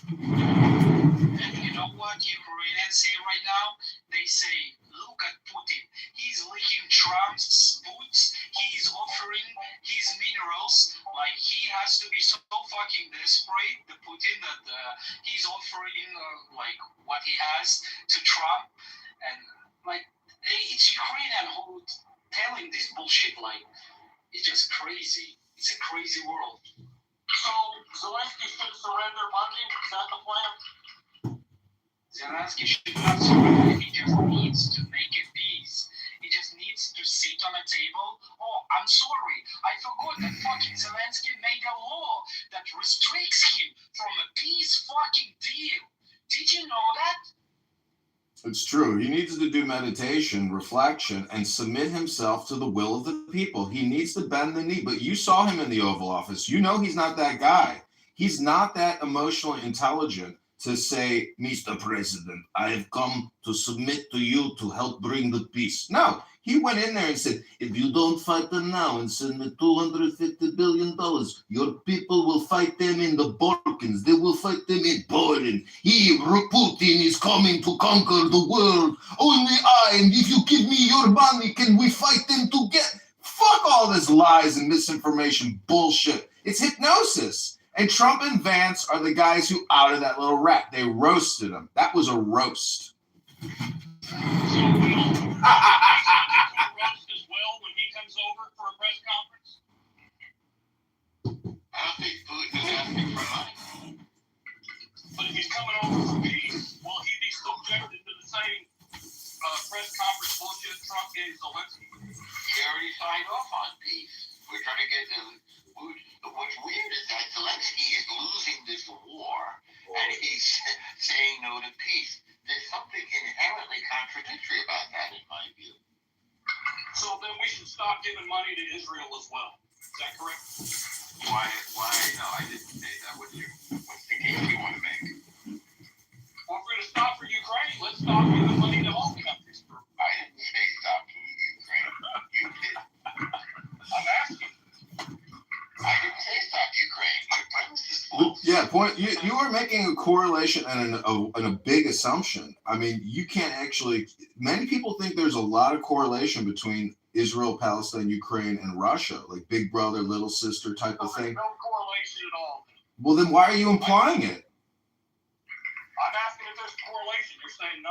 And you know what Ukrainians say right now? They say, look at Putin. He's licking Trump's boots. He's offering his minerals. Like, he has to be so fucking desperate, the Putin, that he's offering, what he has to Trump. And, it's Ukrainian who telling this bullshit. Like, it's just crazy. It's a crazy world. So, Zelensky should surrender Monday? Is that the plan? Zelensky should not surrender. He just needs to make a peace. He just needs to sit on a table. Oh, I'm sorry. I forgot that fucking Zelensky made a law that restricts him from a peace fucking deal. Did you know that? It's true. He needs to do meditation, reflection, and submit himself to the will of the people. He needs to bend the knee. But you saw him in the Oval Office. You know he's not that guy. He's not that emotionally intelligent to say, Mr. President, I have come to submit to you to help bring the peace. No, he went in there and said, if you don't fight them now and send me $250 billion, your people will fight them in the Balkans. They will fight them in Poland. Putin is coming to conquer the world. Only and if you give me your money, can we fight them together? Fuck all this lies and misinformation bullshit. It's hypnosis. And Trump and Vance are the guys who outed that little rat. They roasted him. That was a roast. Roast as well when he comes over for a press conference? I don't think Putin is asking for money. But if he's coming over for peace, will he be subjected to the same press conference bullshit Trump gave Zelensky? He already signed off on peace. We're trying to get them. What's weird is that Zelensky is losing this war, and he's saying no to peace. There's something inherently contradictory about that, in my view. So then we should stop giving money to Israel as well. Is that correct? Why? No, I didn't say that. What's the case you want to make? Well, if we're going to stop for Ukraine, let's stop giving money to all countries. I didn't say You are making a correlation and a big assumption. I mean, you can't actually. Many people think there's a lot of correlation between Israel, Palestine, Ukraine, and Russia, like big brother, little sister type of thing. No correlation at all. Well, then why are you implying it? I'm asking if there's correlation. You're saying no?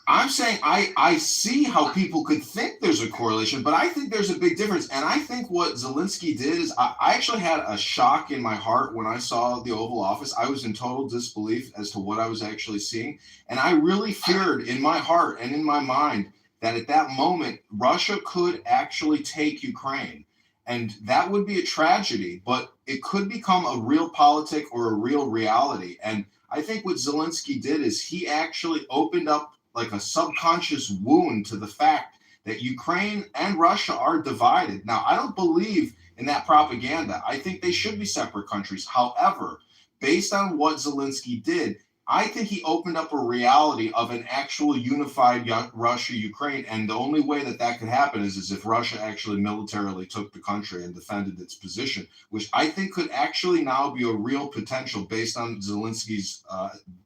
I'm saying I see how people could think there's a correlation, but I think there's a big difference. And I think what Zelensky did is I actually had a shock in my heart when I saw the Oval Office. I was in total disbelief as to what I was actually seeing. And I really feared in my heart and in my mind that at that moment, Russia could actually take Ukraine. And that would be a tragedy, but it could become a real politic or a real reality. And I think what Zelensky did is he actually opened up like a subconscious wound to the fact that Ukraine and Russia are divided. Now, I don't believe in that propaganda. I think they should be separate countries. However, based on what Zelensky did, I think he opened up a reality of an actual unified Russia-Ukraine. And the only way that that could happen is if Russia actually militarily took the country and defended its position, which I think could actually now be a real potential based on Zelensky's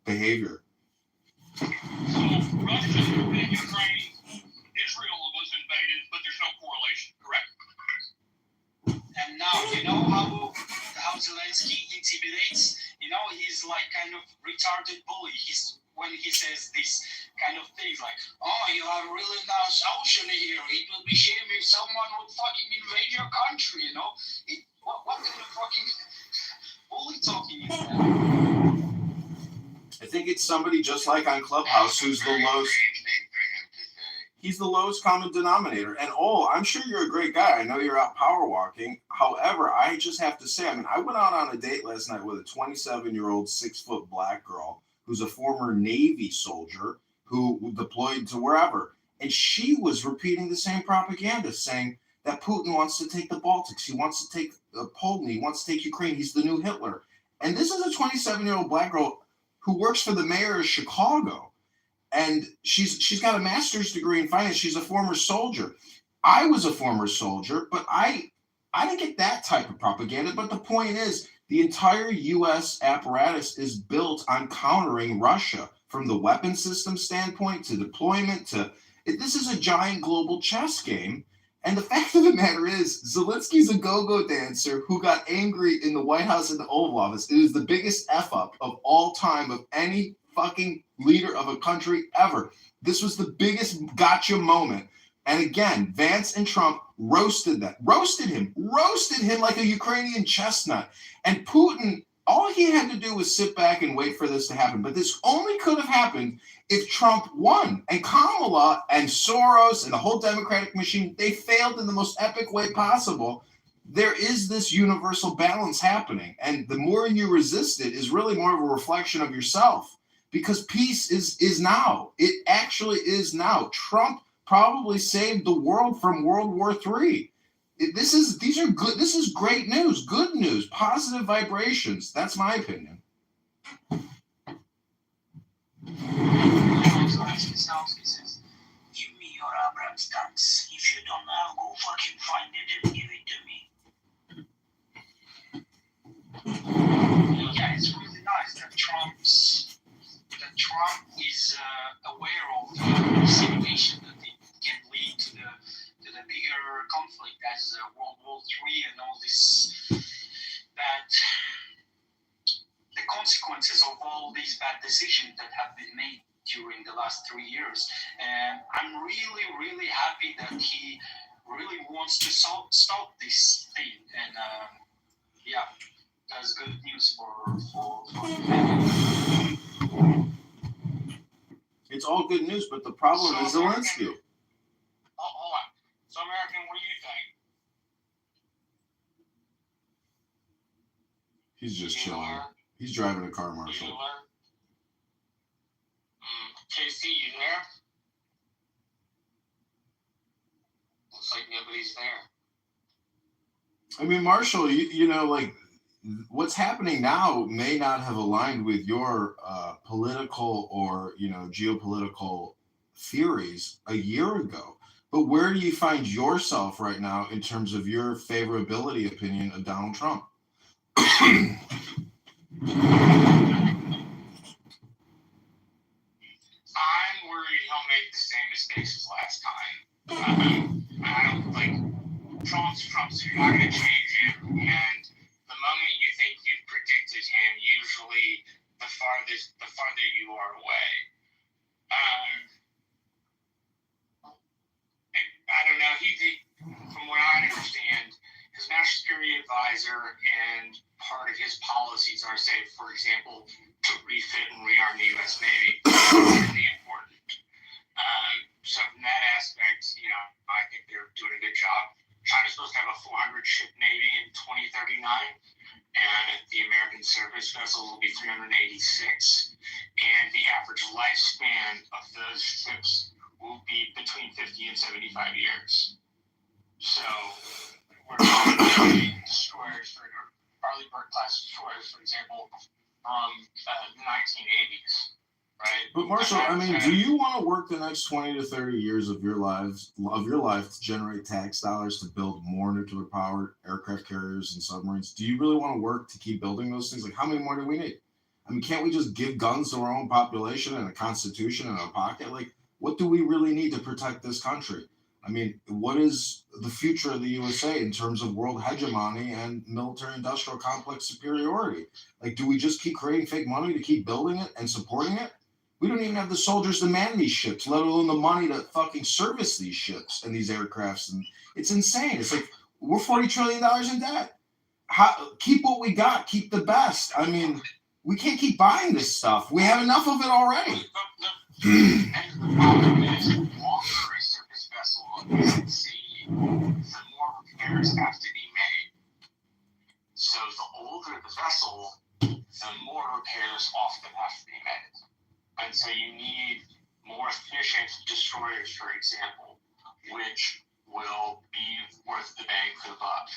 behavior. So Russia and Ukraine, Israel was invaded, but there's no correlation, correct? And now, you know how Zelensky intimidates? You know, he's like kind of retarded bully. When he says this kind of things like, oh, you have a really nice ocean here. It would be shame if someone would fucking invade your country, you know? What kind of fucking bully talking is that? I think it's somebody just like on Clubhouse who's the lowest. He's the lowest common denominator. And I'm sure you're a great guy. I know you're out power walking. However, I just have to say, I mean, I went out on a date last night with a 27-year-old 6-foot black girl who's a former Navy soldier who deployed to wherever. And she was repeating the same propaganda, saying that Putin wants to take the Baltics. He wants to take Poland. He wants to take Ukraine. He's the new Hitler. And this is a 27-year-old black girl who works for the mayor of Chicago. And she's got a master's degree in finance. She's a former soldier. I was a former soldier, but I didn't get that type of propaganda. But the point is, the entire U.S. apparatus is built on countering Russia, from the weapon system standpoint to deployment this is a giant global chess game. And the fact of the matter is, Zelensky's a go-go dancer who got angry in the White House and the Oval Office. It is the biggest F-up of all time of any fucking leader of a country ever. This was the biggest gotcha moment. And again, Vance and Trump roasted him like a Ukrainian chestnut. And Putin, all he had to do was sit back and wait for this to happen. But this only could have happened if Trump won. And Kamala and Soros and the whole Democratic machine, they failed in the most epic way possible. There is this universal balance happening. And the more you resist it is really more of a reflection of yourself. Because peace is now. It actually is now. Trump probably saved the world from World War III. This is great news, good news, positive vibrations. That's my opinion. He says, give me your Abrams tanks. If you don't have, go fucking find it and give it to me. Yeah, it's really nice that Trump is aware of the situation that it can lead to the bigger conflict as World War III and all this bad, the consequences of all these bad decisions that have been made during the last 3 years. And I'm really, really happy that he really wants to stop this thing. And yeah, that's good news for humanity. It's all good news, but the problem is Zelensky. Hold on. So, American, what do you think? He's just chilling. He's driving a car, Marshall. KC, you there? Looks like nobody's there. I mean, Marshall, you know, like, what's happening now may not have aligned with your political or, you know, geopolitical theories a year ago. But where do you find yourself right now in terms of your favorability opinion of Donald Trump? I spaces last time. I don't like Trump's. You're not going to change him, and the moment you think you've predicted him, usually the farther you are away. I don't know. From what I understand, his national security advisor and part of his policies are, say, for example, to refit and rearm the U.S. Navy. Really important. So from that aspect, I think they're doing a good job. China's supposed to have a 400-ship Navy in 2039, and the American surface vessel will be 386, and the average lifespan of those ships will be between 50 and 75 years. So we're talking destroyers, Arleigh Burke-class destroyers, for example, from the 1980s. Right. But Marshall, I mean, do you want to work the next 20 to 30 years of your life to generate tax dollars to build more nuclear-powered aircraft carriers and submarines? Do you really want to work to keep building those things? Like, how many more do we need? I mean, can't we just give guns to our own population and a constitution in our pocket? Like, what do we really need to protect this country? I mean, what is the future of the USA in terms of world hegemony and military-industrial complex superiority? Like, do we just keep creating fake money to keep building it and supporting it? We don't even have the soldiers to man these ships, let alone the money to fucking service these ships and these aircrafts. And it's insane. It's like we're $40 trillion in debt. Keep what we got. Keep the best. I mean, we can't keep buying this stuff. We have enough of it already. And the problem is, the longer a surface vessel is at sea, the more repairs have to be made. So the older the vessel, the more repairs often have to be made. And so you need more efficient destroyers, for example, which will be worth the bang for the buck.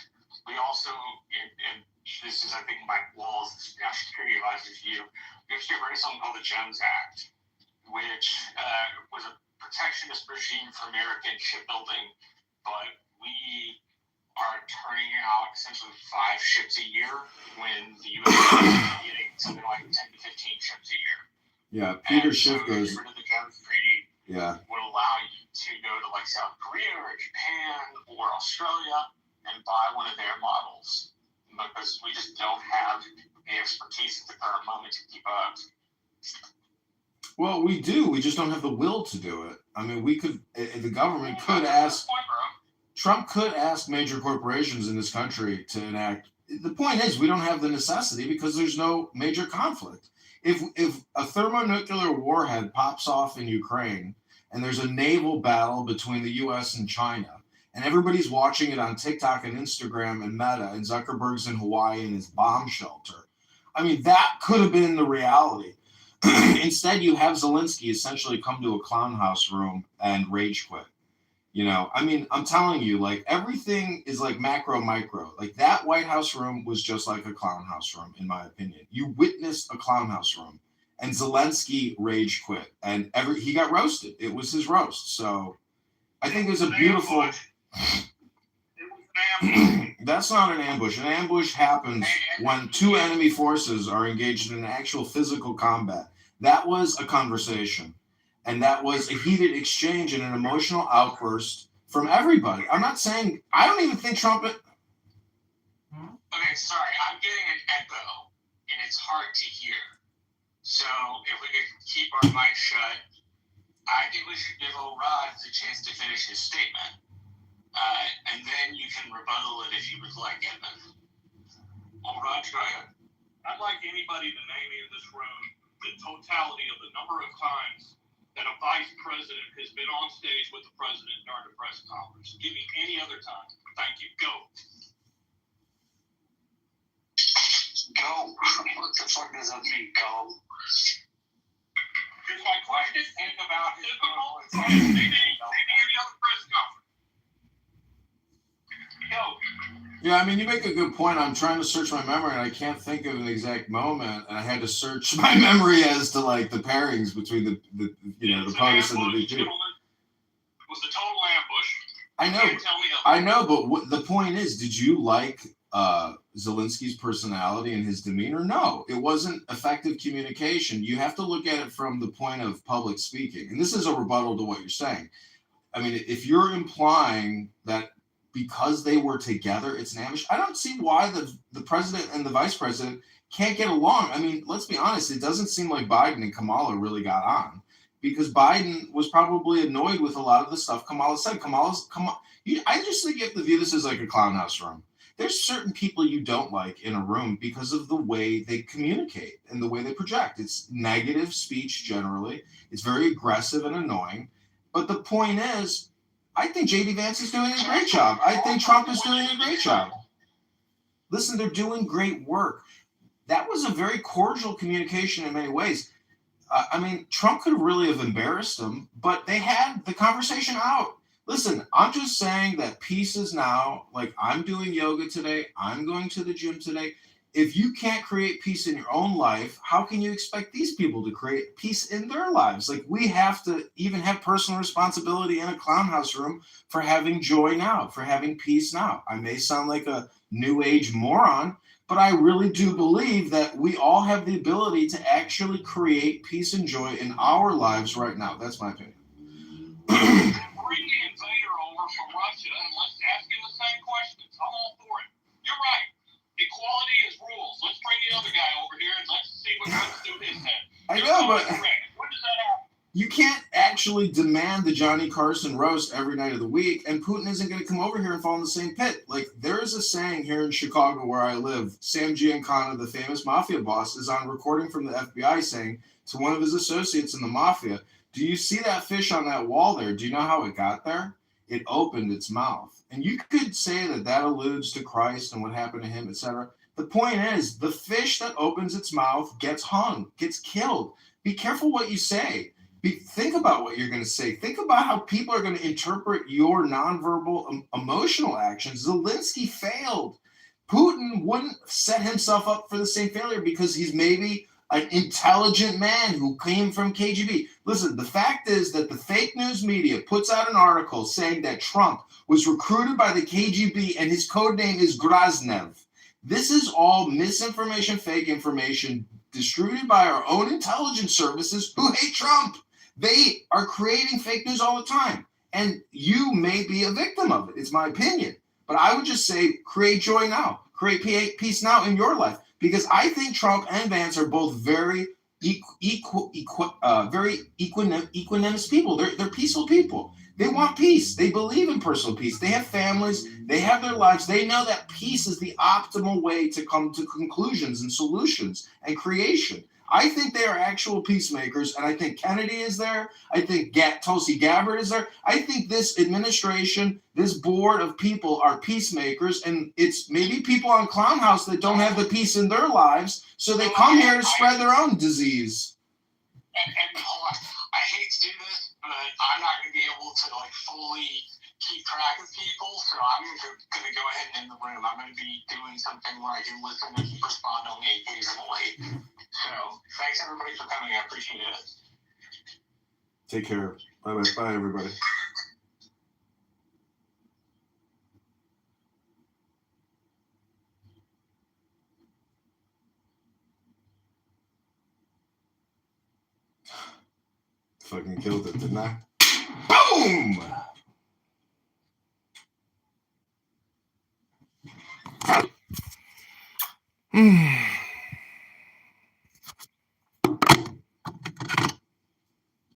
We also, and this is, I think, Mike Wall's national security advisor's view, we have to get rid of something called the Jones Act, which was a protectionist regime for American shipbuilding, but we are turning out essentially 5 ships a year when the U.S. is getting something like 10 to 15 ships a year. Yeah, Peter Schiff goes. Rid of the Jones Treaty would allow you to go to like South Korea or Japan or Australia and buy one of their models because we just don't have the expertise at the current moment to keep up. Well, we do. We just don't have the will to do it. I mean, we could. The government could ask. Trump could ask major corporations in this country to enact. The point is, we don't have the necessity because there's no major conflict. If a thermonuclear warhead pops off in Ukraine and there's a naval battle between the U.S. and China, and everybody's watching it on TikTok and Instagram and Meta, and Zuckerberg's in Hawaii in his bomb shelter, I mean, that could have been the reality. Instead, you have Zelensky essentially come to a clown house room and rage quit. I mean, I'm telling you, like, everything is like macro, micro. Like, that White House room was just like a clown house room, in my opinion. You witnessed a clown house room, and Zelensky rage quit, and he got roasted. It was his roast. So I think it was a beautiful. It was an ambush. That's not an ambush. An ambush happens when 2 enemy forces are engaged in actual physical combat. That was a conversation. And that was a heated exchange and an emotional outburst from everybody. I'm not saying, I don't even think Trump. Okay, sorry, I'm getting an echo, and it's hard to hear. So if we could keep our mic shut, I think we should give old Rod the chance to finish his statement. And then you can rebuttal it if you would like, Edmund. Old Rod, go ahead. I'd like anybody to name in this room the totality of the number of times that a vice president has been on stage with the president during a press conference. Give me any other time. Thank you. Go. Go? What the fuck does that mean, go? Here's my question. Think about his maybe any other press conference. Go. Yeah, I mean, you make a good point. I'm trying to search my memory, and I can't think of an exact moment. And I had to search my memory as to like the pairings between the POTUS and the VP. It was a total ambush. I know, but the point is, did you like Zelensky's personality and his demeanor? No, it wasn't effective communication. You have to look at it from the point of public speaking. And this is a rebuttal to what you're saying. I mean, if you're implying that because they were together, it's an ambush, I don't see why the president and the vice president can't get along. I mean, let's be honest, it doesn't seem like Biden and Kamala really got on, because Biden was probably annoyed with a lot of the stuff Kamala said. I just think you have to view this as like a clown house room. There's certain people you don't like in a room because of the way they communicate and the way they project. It's negative speech generally. It's very aggressive and annoying. But the point is, I think J.D. Vance is doing a great job. I think Trump is doing a great job. Listen, they're doing great work. That was a very cordial communication in many ways. I mean, Trump could really have embarrassed him, but they had the conversation out. Listen, I'm just saying that peace is now. Like, I'm doing yoga today. I'm going to the gym today. If you can't create peace in your own life, how can you expect these people to create peace in their lives? Like, we have to even have personal responsibility in a clown house room for having joy now, for having peace now. I may sound like a new age moron, but I really do believe that we all have the ability to actually create peace and joy in our lives right now. That's my opinion. Bring the invader over from Russia and let's ask him the same questions. I'm all for it. You're right. Equality is rules. Let's bring the other guy over here and let's see what happens to his head. I know, but when does that happen? You can't actually demand the Johnny Carson roast every night of the week, and Putin isn't going to come over here and fall in the same pit. Like, there is a saying here in Chicago where I live. Sam Giancana, the famous mafia boss, is on recording from the FBI saying to one of his associates in the mafia, "Do you see that fish on that wall there? Do you know how it got there? It opened its mouth." And you could say that that alludes to Christ and what happened to him, etc. The point is, the fish that opens its mouth gets hung, gets killed. Be careful what you say. Think about what you're going to say. Think about how people are going to interpret your nonverbal emotional actions. Zelensky failed. Putin wouldn't set himself up for the same failure because he's maybe an intelligent man who came from KGB. Listen, the fact is that the fake news media puts out an article saying that Trump was recruited by the KGB and his code name is Groznev. This is all misinformation, fake information distributed by our own intelligence services who hate Trump. They are creating fake news all the time, and you may be a victim of it. It's my opinion. But I would just say create joy now. Create peace now in your life, because I think Trump and Vance are both very equanimous people. They're peaceful people. They want peace. They believe in personal peace. They have families. They have their lives. They know that peace is the optimal way to come to conclusions and solutions and creation. I think they are actual peacemakers, and I think Kennedy is there. I think Tulsi Gabbard is there. I think this administration, this board of people are peacemakers, and it's maybe people on Clown House that don't have the peace in their lives, so they come here to spread their own disease. And hold on, I hate to do this, but I'm not going to be able to fully keep track of people, so I'm going to go ahead and end the room. I'm going to be doing something where I can listen and respond only occasionally. So, thanks everybody for coming. I appreciate it. Take care. Bye-bye. Bye, everybody. Fucking killed it, didn't I? Boom!